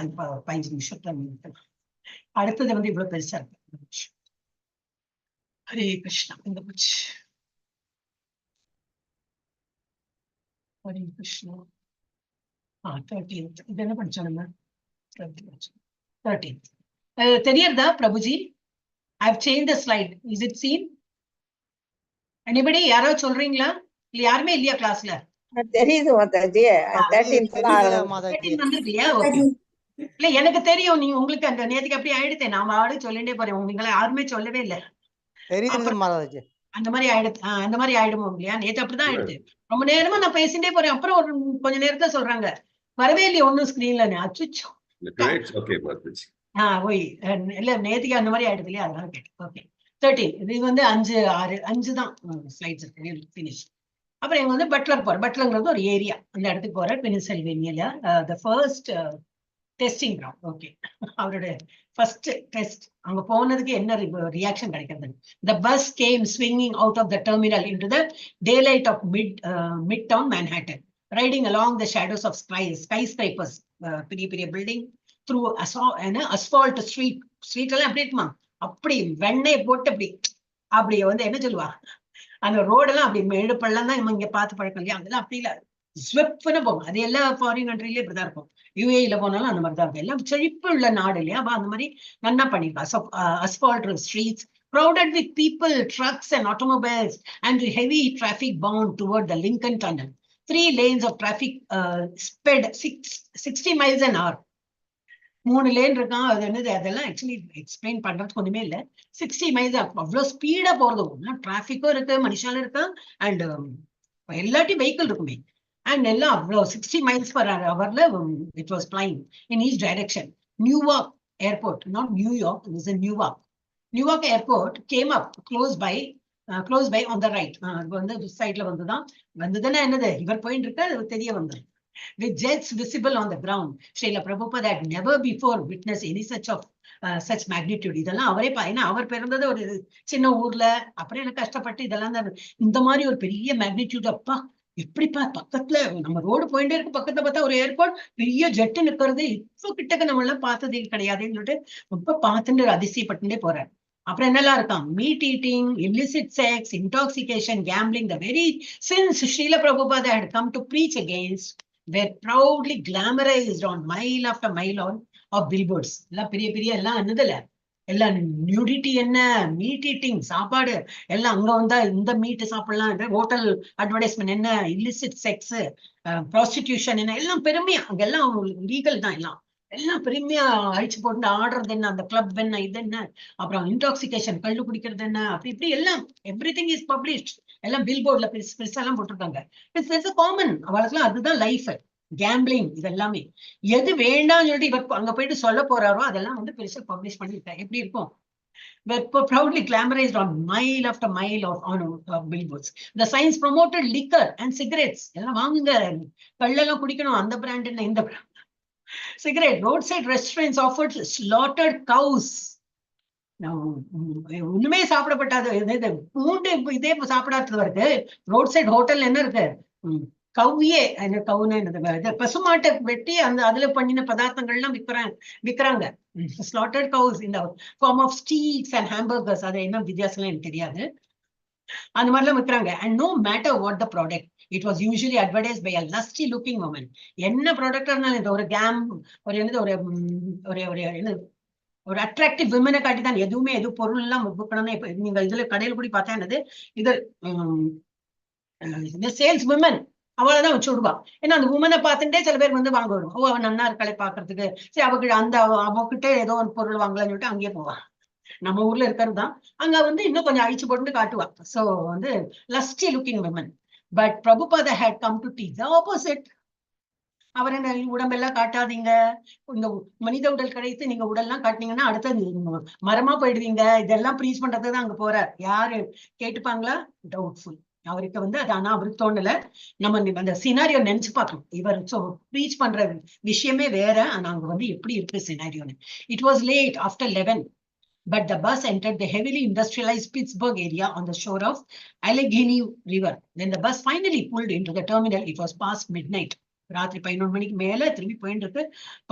5 நிமிஷத்துல அடுத்தது வந்து இவ்வளவு பெருசா இருக்கு. ஹரே கிருஷ்ணா. இந்த போச்சு. ஹரே கிருஷ்ணா. 13th. இது என்ன படிச்சோம்? 13th. தெரியறதா Prabhuji? I've changed the slide. Is it seen? Anybody? யாரோ சொல்றீங்களா? இல்ல யாருமே இல்லையா கிளாஸ்ல? தெரியுது மாதாஜி. 13th வந்துருக்கியா? ஓகே. இல்ல எனக்கு தெரியும், நீங்க உங்களுக்கு அந்த நேத்துக்கு அப்படி ஆயிடுத்தேன். நாம ஆடு சொல்லிட்டே போறேன், உங்களை யாருமே சொல்லவே இல்லை. அந்த மாதிரி அந்த மாதிரி ஆயிடுமோ இல்லையா? நேத்து அப்படிதான் ஆயிடுது. ரொம்ப நேரமா நான் பேசிட்டே போறேன், அப்புறம் ஒரு கொஞ்ச நேரத்துல சொல்றாங்க வரவே இல்லையா ஒன்னும் ஸ்கிரீன்ல. அச்சுச்சோ. ஓய் இல்ல நேத்துக்கு அந்த மாதிரி ஆயிடுது இல்லையா, அதனால கேட்டேன். ஓகே. 13. இது வந்து 5 தான் ஸ்லைட்ஸ் இருக்கு. ஃபினிஷ். அப்புறம் இவங்க வந்து பட்லர் போற. பட்லர்ங்கிறது ஒரு ஏரியா, அந்த இடத்துக்கு போற. பென்சில்வேனியால the first testing ground. Okay. அவரோட ஃபர்ஸ்ட் டெஸ்ட். அங்க போனதுக்கு என்ன ரியாக்ஷன் கிடைக்கிறது? The bus came swinging out of the terminal into the daylight of midtown Manhattan, riding along the shadows of skyscrapers. பெரிய பெரிய பில்டிங், through asphalt street எல்லாம் எப்படி இருக்குமா, அப்படி வெண்ணெய் போட்டு அப்படி வந்து என்ன சொல்லுவா, அந்த ரோடெல்லாம் அப்படி மேடு பள்ளம் தான் நம்ம இங்க பார்த்து பழக்கம் இல்லையா, அதெல்லாம் அப்படி இல்ல, ஸ்வெப்னு போகும். அது எல்லா ஃபாரின் கண்ட்ரிலயும் இப்படிதான் இருக்கும். யூஏல போனாலும் அந்த மாதிரி தான் இருக்கும். எல்லாம் செழிப்பு உள்ள நாடு இல்லையா, அந்த மாதிரி நல்லா பண்ணிருக்கா. asphalt streets crowded with people, trucks and automobiles, and the heavy traffic bound toward the Lincoln Tunnel. 3 lanes of traffic sped 60 miles an hour. 3 lane இருக்கான். அது என்னது, அதெல்லாம் ஆக்சுவலி எக்ஸ்பிளைன் பண்றதுக்கு ஒண்ணுமே இல்லை. 60 miles அவ்வளவு ஸ்பீடா போறது. டிராபிக்கும் இருக்கு, மனுஷாலும் இருக்கா, அண்ட் எல்லாத்தையும் வெஹிக்கிள் இருக்குமே. And எல்லாம் அவ்வளவு 60 miles per hourல it was flying in each direction. Newark Airport, not New York, it was in Newark. Newark Airport came up close by on the right. வந்து சைட்ல வந்துதானே என்னது இவர் போயிட்டு இருக்க, அது தெரிய வந்தது. With jets visible on the ground, Srila Prabhupada had never before witnessed any such magnitude. இதெல்லாம் அவரே ஏன்னா அவர் பிறந்தது ஒரு சின்ன ஊர்ல, அப்புறம் எனக்கு கஷ்டப்பட்டு இதெல்லாம் இந்த மாதிரி ஒரு பெரிய மேக்னிடியூட். அப்பா எப்படிப்பா, பக்கத்துல நம்ம ரோடு போயிட்டே இருக்கு, பக்கத்துல பார்த்தா ஒரு ஏர்போர்ட், பெரிய ஜெட்டு நிக்கிறது, இப்போ கிட்டக்க நம்ம எல்லாம் பார்த்ததே கிடையாதுன்னு சொல்லிட்டு ரொம்ப பார்த்துட்டு அதிசயப்பட்டுட்டே போறாரு. அப்புறம் என்னெல்லாம் இருக்கான், meet eating, illicit sex, intoxication, gambling, the very sins Srila Prabhupada had come to preach against were proudly glamorized on mile after mile of billboards. எல்லாம் பெரிய பெரிய எல்லாம் என்னதுல எல்லாம் நியூடிட்டி, என்ன மீட் ஈட்டிங், சாப்பாடு எல்லாம் அங்க வந்தா இந்த மீட் சாப்பிடலாம், ஹோட்டல் அட்வர்டைஸ்மெண்ட் என்ன, illicit செக்ஸ், ப்ராஸ்டிடியூஷன் என்ன, எல்லாம் பெருமையா அங்கெல்லாம் லீகல் தான், எல்லாம் பெருமையா அழிச்சு போட்டு ஆடுறது என்ன, அந்த கிளப் என்ன, இது என்ன, அப்புறம் இன்டாக்சிகேஷன், கல்லு குடிக்கிறது என்ன, அப்படி இப்படி எல்லாம் எவ்ரிதிங் இஸ் பப்ளிஷ்ட். எல்லாம் பில் போர்ட்ல பெருசெல்லாம் போட்டிருக்காங்க. இட்ஸ் காமன், அவளுக்குலாம் அதுதான் லைஃப். கேம்பிளிங், இது எல்லாமே எது வேண்டாம்னு சொல்லிட்டு இவர் அங்க போயிட்டு சொல்ல போறாரோ அதெல்லாம் வந்து பெருசா பப்ளிஷ் பண்ணிருக்காரு. எப்படி இருக்கும், proudly glamorized on mile after mile of billboards. The signs promoted liquor and cigarettes. எல்லாம் வாங்குங்க, கள்ளெல்லாம் குடிக்கணும், அந்த பிராண்ட் என்ன, இந்த brand. Cigarette, roadside restaurants offered slaughtered cows. ஒண்ணுமே சாப்பிடப்பட்டாது, பூண்டு இதே சாப்பிடாதது வருது. ரோட் சைட் ஹோட்டல் என்ன இருக்கு, கவ்வியே, கவுன்னு என்னது, பசுமாட்டை வெட்டி அந்த அதுல பண்ணின பதார்த்தங்கள்லாம் விக்கிறாங்க. slaughtered cows in the form of steaks and hamburgers. அது என்ன வித்தியாசம் எனக்கு தெரியாது, அந்த மாதிரிலாம் விக்கிறாங்க. And no matter what the product, it was usually advertised by a lusty looking woman. என்ன ப்ராடக்டா இருந்தாலும், இந்த ஒரு கேம், ஒரு என்னது, ஒரு அட்ராக்டிவ் விமனை காட்டி தான் எதுவுமே, எது பொருள் எல்லாம் விற்கணும்னா. இப்ப நீங்க இதுல கடையில் கூட பார்த்தா என்னது, இது சேல்ஸ் விமன் அவளதான் வச்சு விடுவா. ஏன்னா அந்த உமனை பார்த்துட்டே சில பேர் வந்து வாங்க வரும். ஓ, அவன் நன்னா இருக்காளே பாக்குறதுக்கு, சரி அவகிட்ட அவகிட்ட ஏதோ ஒரு பொருள் வாங்கலாம்னு சொல்லிட்டு அங்கேயே போவா. நம்ம ஊர்ல இருக்கிறது தான், அங்க வந்து இன்னும் கொஞ்சம் அழிச்சு போட்டு காட்டுவா. சோ வந்து lusty looking women. But Prabhupada had come to teach the opposite. அவர் என்ன, உடம்பெல்லாம் காட்டாதீங்க, இந்த மனித உடல் கிடைத்து நீங்க உடல்லாம் காட்டினீங்கன்னா அடுத்த மரமா போயிடுவீங்க, இதெல்லாம் ப்ரீச் பண்றதுதான் அங்க போறார். யாரு கேட்டுப்பாங்களா, டவுட்ஃபுல். அவருக்கு வந்து அது, ஆனா அவருக்கு தோணல. நம்ம அந்த சினாரியோ நினைச்சு பார்க்கணும். இவர் ப்ரீச் பண்ற விஷயமே வேற, ஆனா அங்க வந்து எப்படி இருக்கு சினாரியோன்னு. It was late after 11, but the bus entered the heavily industrialized Pittsburgh area on the shore of Allegheny River. When the bus finally pulled into the terminal, it was past midnight. ராத்திரி 11 மணிக்கு மேல திரும்பி போயிட்டு இருக்கு.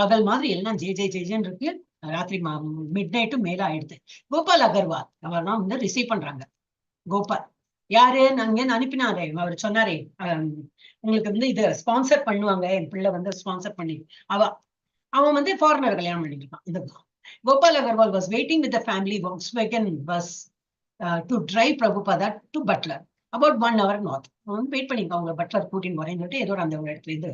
பகல் மாதிரி எல்லாம் ஜேன்னு இருக்கு. ராத்திரி மிட் நைட்டும் மேல ஆயிடுது. கோபால் அகர்வால் அவர் தான் வந்து ரிசீவ் பண்றாங்க. கோபால் யாரு, நாங்க அனுப்பினாரே, அவர் சொன்னாரே, உங்களுக்கு வந்து இதை ஸ்பான்சர் பண்ணுவாங்க, என் பிள்ளை வந்து ஸ்பான்சர் பண்ணி, அவன் வந்து ஃபாரினர் கல்யாணம் பண்ணிட்டு இருக்கான். இந்த Gopal Agarwal was waiting with the family Volkswagen bus to drive Prabhupada to Butler, about 1 hour north. Wait பண்ணிங்க, அவங்க பட்லர் கூட்டின்னு போறேன்னு சொல்லிட்டு ஏதோ அந்த இடத்துல இருந்து.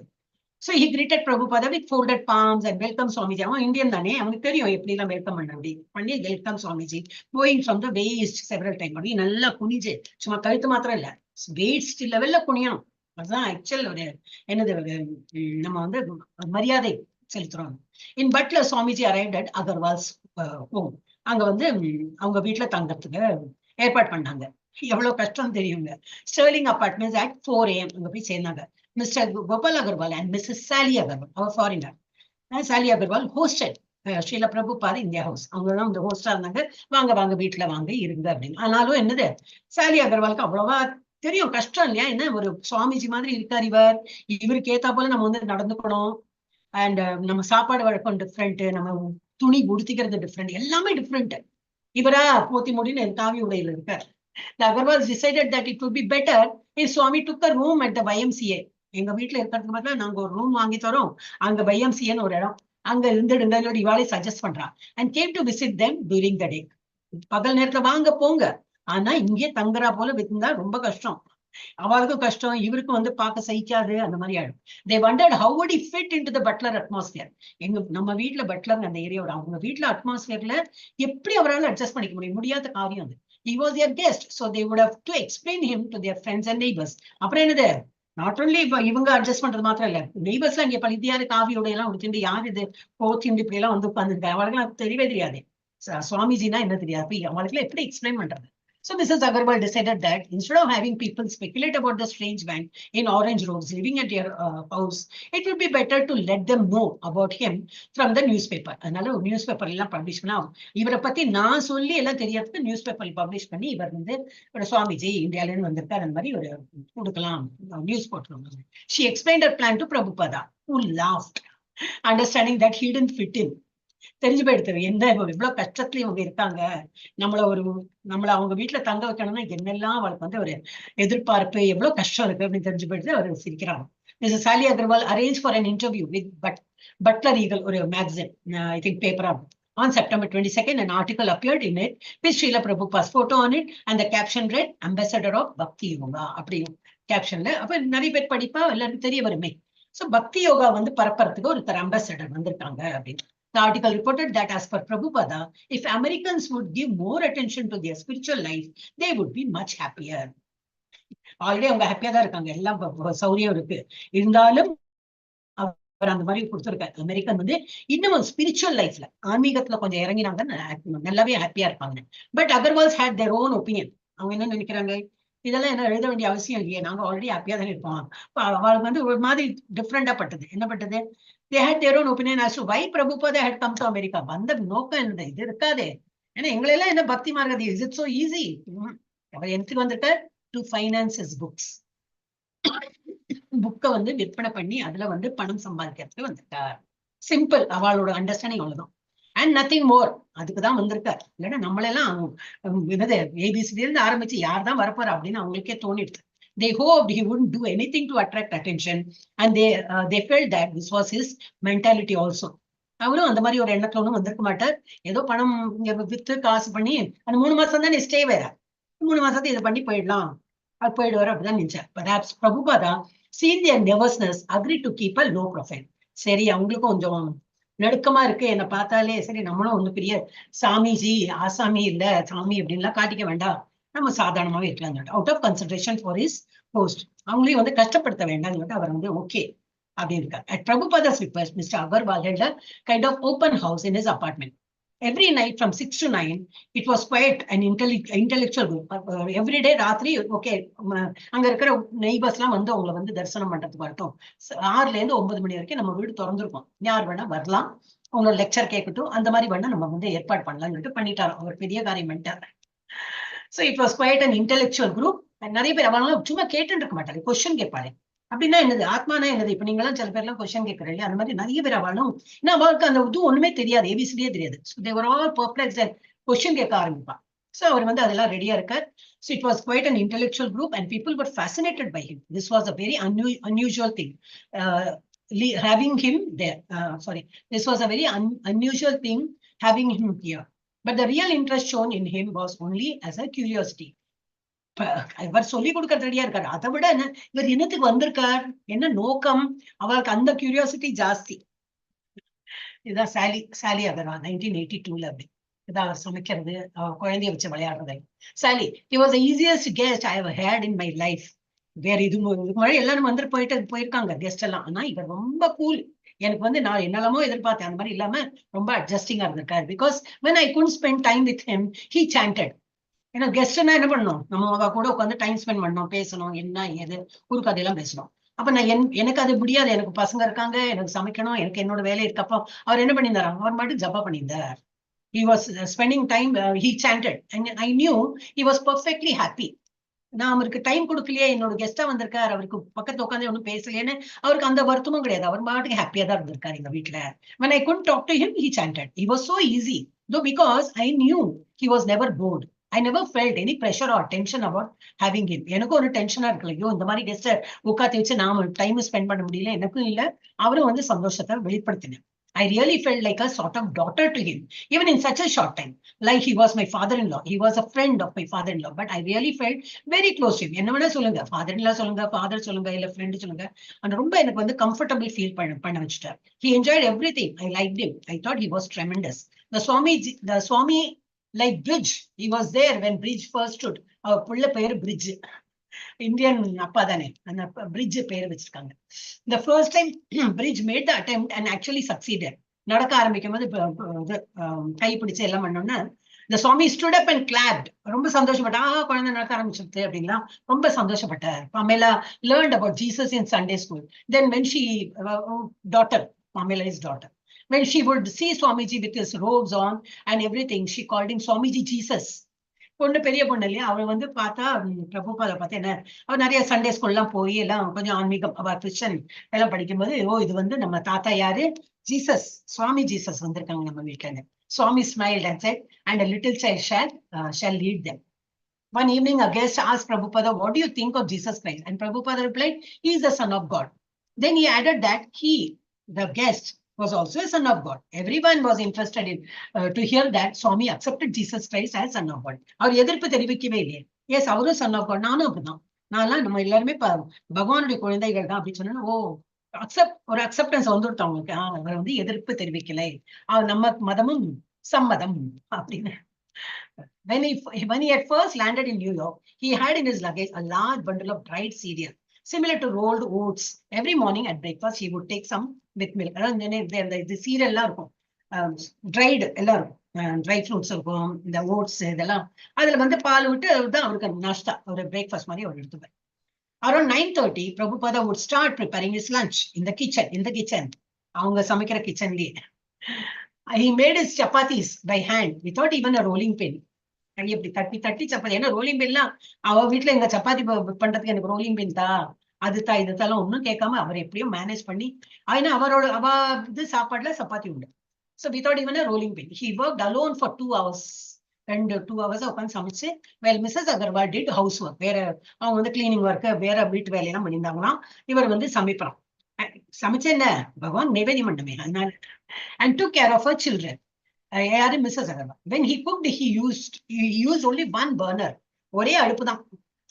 So he greeted Prabhupada with folded palms and welcome Swamiji. அவன் இந்தியன் தானே, அவனுக்கு தெரியும் எப்படி எல்லாம் வெல்கம் பண்ணி welcome Swamiji, going from the waist several times. அப்படி நல்லா குனிஞ்சு, சும்மா கழுத்து மாத்திரம் இல்ல, waist லெவல்ல குனியணும். அதுதான் ஆக்சுவல் ஒரு என்னது, நம்ம வந்து மரியாதை செலுத்துறோம். In Butler, Swamiji arrived at Agarwal's home. அங்க வந்து அவங்க வீட்டுல தங்கறதுக்கு ஏற்பாடு பண்ணாங்க. எவ்வளவு கஷ்டம் தெரியுங்க. ஸ்டர்லிங் அபார்ட்மெண்ட்ஸ் at 4 AM அங்க போய் சேர்ந்தாங்க. Mister Gopal Agarwal and Mrs. Sally Agarwal, our foreigner, Sally Agarwal hosted Srila Prabhupada in their house. அவங்கதான் இந்த ஹோஸ்டா இருந்தாங்க. வாங்க வீட்டுல வாங்க இருங்க அப்படின்னு. ஆனாலும் என்னது, சாலி அகர்வாலுக்கு அவ்வளவா தெரியும், கஷ்டம் இல்லையா, என்ன ஒரு சுவாமிஜி மாதிரி இருக்கார் இவருக்கு ஏத்தா போல நம்ம வந்து நடந்துக்கணும். அண்ட் நம்ம சாப்பாடு வழக்கம் டிஃப்ரெண்ட், நம்ம துணி உடுத்திக்கிறது டிஃப்ரெண்ட், எல்லாமே டிஃப்ரெண்ட். இவரா போத்தி முடின்னு காவி உடையில இருக்கார். The Agarwals decided that it would be better if Swami took a room at the YMCA. எங்க வீட்டுல இருக்கிறதுக்கு மட்டும் நாங்க ஒரு ரூம் வாங்கி தரோம், அங்க YMCA ஒரு இடம், அங்க இருந்துடுங்க இவாளே சஜஸ்ட் பண்றா. And came to visit them during the day. பகல் நேரத்துல வாங்க போங்க, ஆனா இங்கே தங்குறா போல இருந்தா ரொம்ப கஷ்டம், அவளுக்கும் கஷ்டம், இவருக்கும் வந்து பார்க்க சகிக்காது, அந்த மாதிரி ஆயிடும். They wondered how would he fit into the butler atmosphere. நம்ம வீட்டுல பட்லர் அந்த ஏரியாவோட அவங்க வீட்டுல அட்மாஸ்பியர்ல எப்படி அவரால் அட்ஜஸ்ட் பண்ணிக்க முடியும்? முடியாத காரியம் அது. He was their guest, so they would have to explain him to their friends and neighbors. அப்புறம் என்னது, நாட் ஒன்லி இவங்க அட்ஜஸ்ட் பண்றது மாத்திரம் இல்ல, நெய்பர்ஸ் எல்லாம் இங்க பழுத்தியாரு காவியோட எல்லாம் உடுத்திட்டு யார் இது போத்திண்டு இப்படி எல்லாம் வந்து உட்காந்துருக்க, அவளுக்கு தெரியவே தெரியாது சுவாமிஜினா என்ன தெரியாது, அவளுக்கு எப்படி எக்ஸ்பிளைன் பண்றது? So Mrs. Agarwal decided that instead of having people speculate about the strange man in orange robes living at their house, it would be better to let them know about him from the newspaper. அதனால ஒரு நியூஸ்பேப்பர் எல்லாம் பப்ளிஷ் பண்ணா, இவரை பத்தி நான் சொல்லி எல்லாம் தெரியறதுக்கு நியூஸ் பேப்பர் பப்ளிஷ் பண்ணி இவர் வந்து ஒரு சுவாமிஜி இந்தியால இருந்து வந்திருக்காரு அந்த மாதிரி ஒரு கொடுக்கலாம், நியூஸ் போட்டுருவாங்க. She explained her plan to Prabhupada, who laughed, understanding that he didn't fit in. தெரிஞ்சு போயிடுத்து என்ன இவ்வளவு கஷ்டத்துல இவங்க இருக்காங்க, நம்மள அவங்க வீட்டுல தங்க வைக்கணும்னா என்னெல்லாம் அவளுக்கு வந்து ஒரு எதிர்பார்ப்பு, எவ்வளவு கஷ்டம் இருக்கு அப்படின்னு தெரிஞ்சு போயிடுது. அவர் சிரிக்கிறாங்க. Mrs. Sally Agarwal arranged for an interview with Butler Eagle, ஒரு magazine, I think paper. On September 22nd, an article appeared in it with Srila Prabhupada's photo on it, and the caption read, Ambassador of Bhakti Yoga. அப்படி கேப்ஷன்ல அப்ப நிறைய பேர் படிப்பா எல்லாருக்கும் தெரிய வருமே. சோ பக்தி யோகா வந்து பரப்புறதுக்கு ஒருத்தர் அம்பாசடர் வந்திருக்காங்க அப்படின்னு. The article reported that as per Prabhupada, if Americans would give more attention to their spiritual life, they would be much happier. Already அவங்க ஹாப்பியா தான் இருக்காங்க, எல்லாம் சௌரியம் இருக்கு, இருந்தாலும் அவர் அந்த மாதிரி கொடுத்துருக்காரு. அமெரிக்கன் வந்து இன்னும் ஸ்பிரிச்சுவல் லைஃப்ல ஆன்மீகத்துல கொஞ்சம் இறங்கினாங்க, நல்லாவே ஹாப்பியா இருப்பாங்க. But Agarwals had their own opinion. அவங்க என்ன நினைக்கிறாங்க, இதெல்லாம் என்ன எழுத வேண்டிய அவசியம் இல்லையே, நாங்க ஆல்ரெடி ஹாப்பியா தானே இருப்போம். அவளுக்கு வந்து ஒரு மாதிரி டிஃப்ரெண்டா பட்டது. என்ன பட்டது? They had their own opinion as to why Prabhupada had come to America. வந்த நோக்கம் என்னது, இது இருக்காதே, ஏன்னா எங்களெல்லாம் என்ன பக்தி மார்க்கதி, இஸ் இட் சோ ஈஸி? அவர் எனக்கு வந்துட்டார் டு ஃபைனான்ஸ் ஹிஸ் புக்ஸ், புக்கை வந்து விற்பனை பண்ணி அதுல வந்து பணம் சம்பாதிக்கிறதுக்கு வந்துட்டார். சிம்பிள், அவளோட அண்டர்ஸ்டாண்டிங் அவ்வளவுதான். And nothing more. அதுக்குதான் வந்திருக்காரு. இல்லைன்னா நம்மளெல்லாம் என்னது ஏபிசில இருந்து ஆரம்பிச்சு யார் தான் வரப்போறா அப்படின்னு அவங்களுக்கே தோணிடுது. They hoped he wouldn't do anything to attract attention, and they felt that this was his mentality also. அவரும் அந்த மாதிரி ஒரு எண்ணத்துல ஒன்றும் வந்திருக்க மாட்டார். ஏதோ பணம் வித்து காசு பண்ணி அந்த 3 மாசம் தான் ஸ்டே வேற, 3 மாசத்தை இதை பண்ணி போயிடலாம், அது போயிடுவாரு அப்படிதான் நினைச்சார். Perhaps Prabhupada, seeing their nervousness, agreed to keep a low profile. சரி, அவங்களுக்கும் கொஞ்சம் நடுக்கமா இருக்கு, என்னை பார்த்தாலே சரி நம்மளும் ஒண்ணு பெரிய சாமிஜி ஆசாமி இல்ல சாமி அப்படின்லாம் காட்டிக்க வேண்டாம், நம்ம சாதாரணமாவே இருக்கலாம். Out of consideration for his post, அவங்களையும் வந்து கஷ்டப்படுத்த வேண்டாம், அவர் வந்து ஓகே அப்படின்னு இருக்காரு. At Prabhupada's request, Mr. Agarwal held a kind of open house in his apartment. Every night from 6 to 9, it was quite an intellectual group. Every day, ராத்திரி ஓகே, அங்க இருக்கிற நெய்பர்ஸ் எல்லாம் வந்து அவங்களை வந்து தரிசனம் பண்றதுக்கு வரட்டும். 6ல இருந்து 9 மணி வரைக்கும் நம்ம வீடு திறந்துருக்கோம், யார் வேணா வரலாம், அவங்களோட லெக்சர் கேட்கட்டும், அந்த மாதிரி வேணா நம்ம வந்து ஏற்பாடு பண்ணலாம்னு சொல்லிட்டு பண்ணிட்டாரு. அவர் பெரிய காரியம் பண்ணிட்டார். So it was quite an intellectual group. நிறைய பேர் அவங்களாம் சும்மா கேட்டுட்டு இருக்க மாட்டாங்க, கொஸ்டின் கேட்பாரு. அப்படின்னா என்னது, ஆத்மானா என்னது, இப்ப நீங்க எல்லாம் சில பேர் எல்லாம் கொஸ்டின் கேட்கறீங்க, அந்த மாதிரி நிறைய பேர் அவளும் ஏன்னா அவளுக்கு அந்த இது ஒண்ணுமே தெரியாது, ஏபிசிடியே தெரியாது. They were all perplexed and question கேட்க ஆரம்பிப்பான். So அவர் வந்து அதெல்லாம் ரெடியா இருக்கார். So it was quite an intellectual group and people were fascinated by him. This was a very unusual thing. Having him there, this was a very unusual thing having him here. But the real interest shown in him was only as a curiosity. இவர் சொல்லி கொடுக்கறது ரெடியா இருக்காரு, அதை விட என்ன இவர் என்னத்துக்கு வந்திருக்கார், என்ன நோக்கம், அவருக்கு அந்த கியூரியாசிட்டி ஜாஸ்தி. இதுதான் சாலி அகர்வால் 1982ல அப்படி இதான் அவர் சமைக்கிறது, குழந்தைய வச்சு விளையாடுறது. சாலி, he was the easiest guest I ever had in my life. வேற இதுக்கு முன்னாடி எல்லாரும் வந்து போயிருக்காங்க கெஸ்ட் எல்லாம், ஆனா இவர் ரொம்ப கூல். எனக்கு வந்து நான் என்னெல்லாமோ எதிர்பார்த்தேன், அந்த மாதிரி இல்லாம ரொம்ப அட்ஜஸ்டிங்கா இருந்திருக்காரு. Because when I couldn't spend time with him, he chanted. ஏன்னா கெஸ்ட்னா என்ன பண்ணணும், நம்ம கூட உட்காந்து டைம் ஸ்பெண்ட் பண்ணணும், பேசணும், என்ன ஏது ஒரு கதையெல்லாம் பேசணும். அப்ப நான் எனக்கு அது முடியாது, எனக்கு பசங்க இருக்காங்க, எனக்கு சமைக்கணும், எனக்கு என்னோட வேலை இருக்கப்போ அவர் என்ன பண்ணியிருந்தாரு, அவர் மட்டும் ஜப்பா பண்ணியிருந்தார். He was spending time, he chanted and I knew he was perfectly happy. நான் அவருக்கு டைம் கொடுக்கலையே, என்னோட கெஸ்டா வந்திருக்காரு, அவருக்கு பக்கத்துல உட்காந்து ஒன்னும் பேசலையேன்னு அவருக்கு அந்த வருத்தமும் கிடையாது. அவர் பாட்டுக்கு ஹாப்பியா தான் இருந்திருக்காரு எங்க வீட்டுல. When I couldn't talk to him, he chanted. He was so easy, though, because I knew he was never bored. I never felt any pressure or tension about having him. எனக்கு ஒரு டென்ஷனா இருக்குல்ல, ஐயோ இந்த மாதிரி கெஸ்ட உட்காந்து வச்சு நாம டைம் ஸ்பெண்ட் பண்ண முடியல, எனக்கும் இல்ல. அவரும் வந்து சந்தோஷத்தை வெளிப்படுத்தினேன். I really felt like a sort of daughter to him, even in such a short time. Like he was my father-in-law. He was a friend of my father-in-law. But I really felt very close to him. என்ன வேணா சொல்லுங்க, father-in-law சொல்லுங்க, father சொல்லுங்க, இல்ல friend சொல்லுங்க. And ரொம்ப எனக்கு வந்து comfortable feel பண்ண வச்சுட்டார். He enjoyed everything. I liked him. I thought he was tremendous. The Swami like Bridge. He was there when Bridge first stood. அவர் புள்ள பேரு Bridge. இந்தியன் அப்பா தானே, அந்த பிரிட்ஜ் பேர் வச்சிருக்காங்க. The first time Bridge made the attempt and actually succeeded. நடக்க ஆரம்பிக்கும் போது கை பிடிச்சு எல்லாம் பண்ணோம்னா, the Swami stood up and clapped. ரொம்ப சந்தோஷப்பட்டா, குழந்தை நடக்க ஆரம்பிச்சிருக்கு அப்படின்னா ரொம்ப சந்தோஷப்பட்டார். Pamela learned about Jesus in Sunday school. Then when she Pamela's daughter, when she would see Swamiji with his robes on and everything, she called him Swamiji Jesus. பொண்ணு பெரிய பொண்ணு இல்லையா, அவள் வந்து பார்த்தா பிரபுபாத பார்த்தா என்ன, அவர் நிறைய சண்டே ஸ்கூல்லாம் போய் எல்லாம் கொஞ்சம் ஆன்மீகம், அவ கிறிஸ்டியன் எல்லாம் படிக்கும்போது, ஓ இது வந்து நம்ம தாத்தா யாரு, ஜீசஸ், சுவாமி ஜீசஸ் வந்திருக்காங்க நம்ம வீட்டுல. Swami smiled and said, and a little child shall lead them. One evening a guest asked Prabhupada, what do you think of Jesus Christ? And Prabhupada replied, he is the son of God. Then he added that he, the guest, was also a son of God. Everyone was interested in to hear that Swami accepted Jesus Christ as son of God. அவர் எதிர்ப்பு தெரிவிக்கவே இல்லையே. எஸ், அவரும் son of God. நானும் அப்படிதான். நான்லாம் நம்ம எல்லாருமே பகவானுடைய குழந்தைகள் தான் அப்படின்னு சொன்னா, ஓ ஒரு அக்செப்டன்ஸ் வந்துட்டு அவங்களுக்கு. அவர் வந்து எதிர்ப்பு தெரிவிக்கலை, நம்ம மதமும் சம்மதம் அப்படின்னு. When he had first landed in New York, he had in his luggage a large bundle of dried cereal, similar to rolled oats. Every morning at breakfast, he would take some with milk. The cereal எல்லாம் இருக்கும், dried எல்லாம் இருக்கும், ட்ரை ஃப்ரூட்ஸ் இருக்கும், இந்த ஓட்ஸ் இதெல்லாம், அதுல வந்து பால் விட்டு தான் அவருக்கு நாஷ்டா, ஒரு பிரேக்ஃபாஸ்ட் மாதிரி அவர் எடுத்துப்பார். Around 9:30, Prabhupada would start preparing his lunch in the kitchen. அவங்க சமைக்கிற கிச்சன்லயே. He made his chapatis by hand without even a rolling pin. இப்படி தட்டி சப்பாத்தி, ஏன்னா ரோலிங் பின்லாம் அவ வீட்டுல எங்க சப்பாத்தி பண்றதுக்கு எனக்கு ரோலிங் பின் தான், அதுதான் இதுதான் ஒன்னும் கேட்காம அவர் எப்படியும் மேனேஜ் பண்ணி, ஏன்னா அவ இது சாப்பாடுல சப்பாத்தி உண்டு. So without even a rolling pin, he worked alone for 2 hours. And 2 hours உட்காந்து சமைச்சு, well, Mrs. Agarwal did housework. வேற அவங்க வந்து கிளீனிங் ஒர்க், வேற வீட்டு வேலையெல்லாம் பண்ணியிருந்தாங்களாம். இவர் வந்து சமைப்பான். சமைச்ச என்ன, பகவான் நைவேத்தியம் பண்ணமே, அதனால. And took care of her children. யாரு, Mrs. Agarwal. When he cooked, he used only one burner. ஒரே அடுப்பு தான்.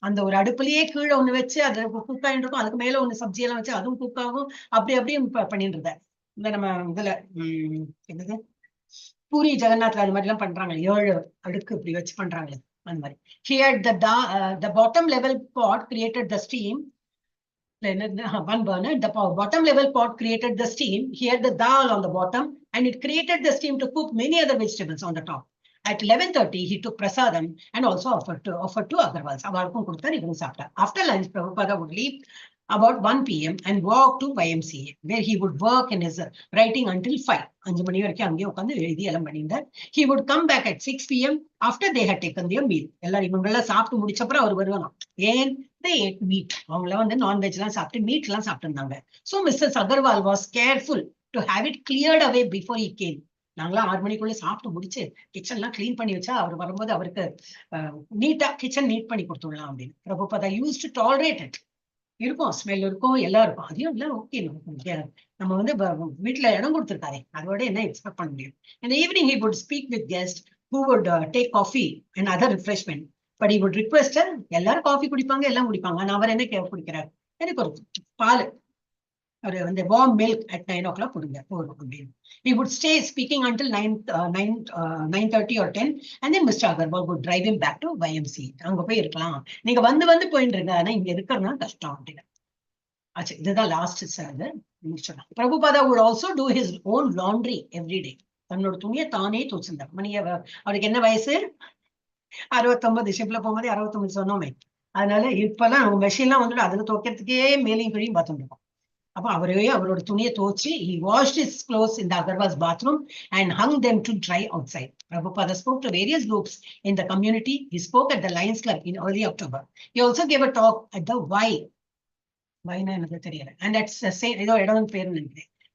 அந்த ஒரு அடுப்புலயே கீழே ஒண்ணு வச்சு அது குக் ஆகிட்டு இருக்கும், அதுக்கு மேல ஒண்ணு சப்ஜி எல்லாம் வச்சு அதுவும் குக் ஆகும், அப்படியும் பண்ணிட்டு இருந்தார். இந்த நம்ம இதுல என்னது பூரி ஜெகநாத்ல அது மாதிரி எல்லாம் பண்றாங்க, 7 அடுக்கு இப்படி வச்சு பண்றாங்களே அந்த மாதிரி. He had the bottom level pot created the steam. One burner, the bottom level pot created the steam. He had the dal on the bottom, and it created the steam to cook many other vegetables on the top. At 11:30, he took prasadam and also offered to Agarwals. Avarkum kuduttar, ivanum saapta. After lunch, Prabhupada would leave about 1 p.m. and walk to YMCA, where he would work in his writing until 5. 5 மணி வரைக்கும் அங்கேயே உட்காந்து எழுதி எல்லாம் பண்ணியிருந்தார். He would come back at 6 p.m. after they had taken their meal. எல்லாரும் இவங்கெல்லாம் சாப்பிட்டு முடிச்சப்பறம் அவர் வருவாங்க. ஏன், they ate meat. அவங்கள வந்து நான்வெஜ் எல்லாம் சாப்பிட்டு மீட் எல்லாம் சாப்பிட்டு இருந்தாங்க. So Mrs. Agarwal was careful to have it cleared away before he came. நாங்களாம் 6 மணிக்குள்ள சாப்பிட்டு முடிச்சு கிச்சன் எல்லாம் கிளீன் பண்ணி வச்சா அவர் வரும்போது அவருக்கு நீட்டா கிச்சன் நீட் பண்ணி கொடுத்துடலாம் அப்படின்னு. Prabhupada used to tolerate it. இருக்கும், ஸ்மெல் இருக்கும், எல்லாம் இருக்கும், அதையும் எல்லாம் ஓகே, நம்ம வந்து வீட்டுல இடம் கொடுத்துருக்காரு, அதோட என்ன எக்ஸ்பெக்ட் பண்ண முடியும். In the evening he would speak with guests who would take coffee and other refreshment, but he would request எல்லாரும் காஃபி குடிப்பாங்க, எல்லாம் குடிப்பாங்க, ஆனா அவர் என்ன குடிக்கிறார், எனக்கு ஒரு பால், ஒரு வந்து warm milk at 9 o'clock கொடுங்க அப்படின்னு. He would stay speaking until 9:30 or 10, and then Mr. Agarwal would drive him back to YMCA. அங்க போய் இருக்கலாம், நீங்க வந்து போயிட்டு இருங்க, ஆனா இங்க இருக்கிறதுனா கஷ்டம் அப்படின்னு. ஆச்சு, இதுதான் last sir. Prabhupada would also do his own laundry every day. தன்னோட துணியை தானே துவச்சிருந்தார். அவருக்கு என்ன வயசு, 69. ஷிப்ல போகும்போது 69 சொன்னோமே, அதனால இப்பெல்லாம் மெஷின்லாம் வந்துட்டு அதுல துவைக்கிறதுக்கே மேலையும் கீழையும் பார்த்துட்டு இருக்கோம். அப்ப அவரோட துணியை துவச்சு, he washed his clothes in the Agarwal's bathroom and hung them to dry outside. Prabhupada spoke to various groups in the community. He spoke at the Lions Club in early October. He also gave a talk at the and that's the same,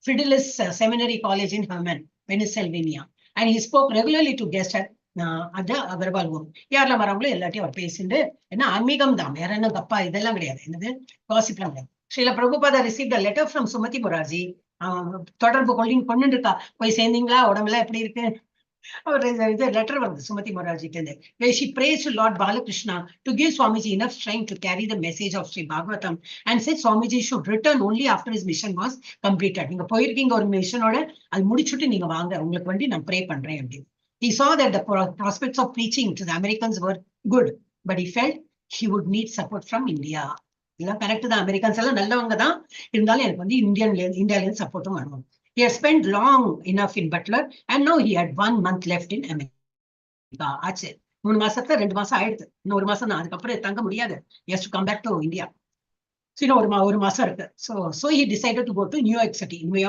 Fidelis Seminary College in Herman, Pennsylvania. And he spoke regularly to guests at the Agarwal home. Yarla Maramble, Lati or Pace in there, and Amigam Dam, Yarana Kappa, the Langria, and gossip. Srila Prabhupada received a letter from Sumati Moraji. Total holding Kondaka, by sending La or the letter of the Sumati Moraji, where she praised to Lord Balakrishna to give Swamiji enough strength to carry the message of Sri Bhagavatam and said Swamiji should return only after his mission was completed. Mission order, pray. He saw that the prospects of preaching to the Americans were good, but he felt he would need support from India. Connect to the Americans, Indian support. He had spent long enough in Butler, and now he had 1 month left in America. He has to come back to India. So he decided to go to New York City. New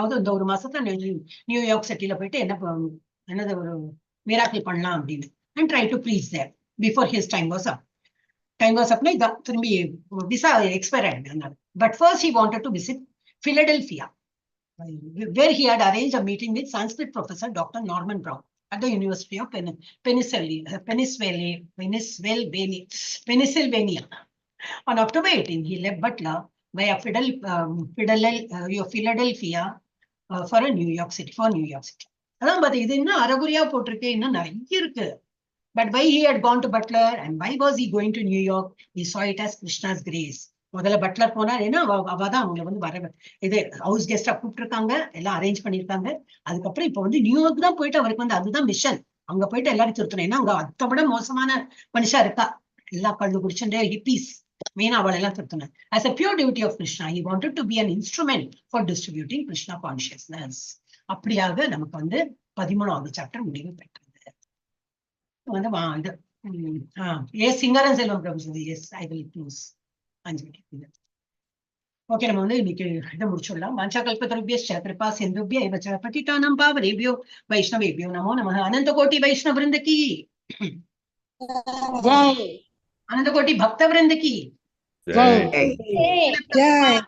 York City another miracle and try to preach there before his time was up. Visa expired. But first he wanted to visit Philadelphia, where he had arranged a meeting with Sanskrit professor Dr. Norman Brown at the University of Pennsylvania. On October 18, he left Butler via Philadelphia for New York City. But why he had gone to Butler and why was he going to New York? He saw it as Krishna's grace. Butler house guest arrange New York mission. Hippies. As a pure devotee of Krishna, he wanted to be an instrument for distributing Krishna consciousness. Chapter. Yes, Singer and Selvam Prabhu. Yes, I will close. Okay, Mancha Kalpatarubhya, Kripa Sindhubhya, Evacha Patitanam Pavarebhyo, Vaishnavebhyo, Namo Namaha, Anantakoti Vaishnav Vrindaki. Jai. Anantakoti Bhakta Vrindaki. Jai. Jai.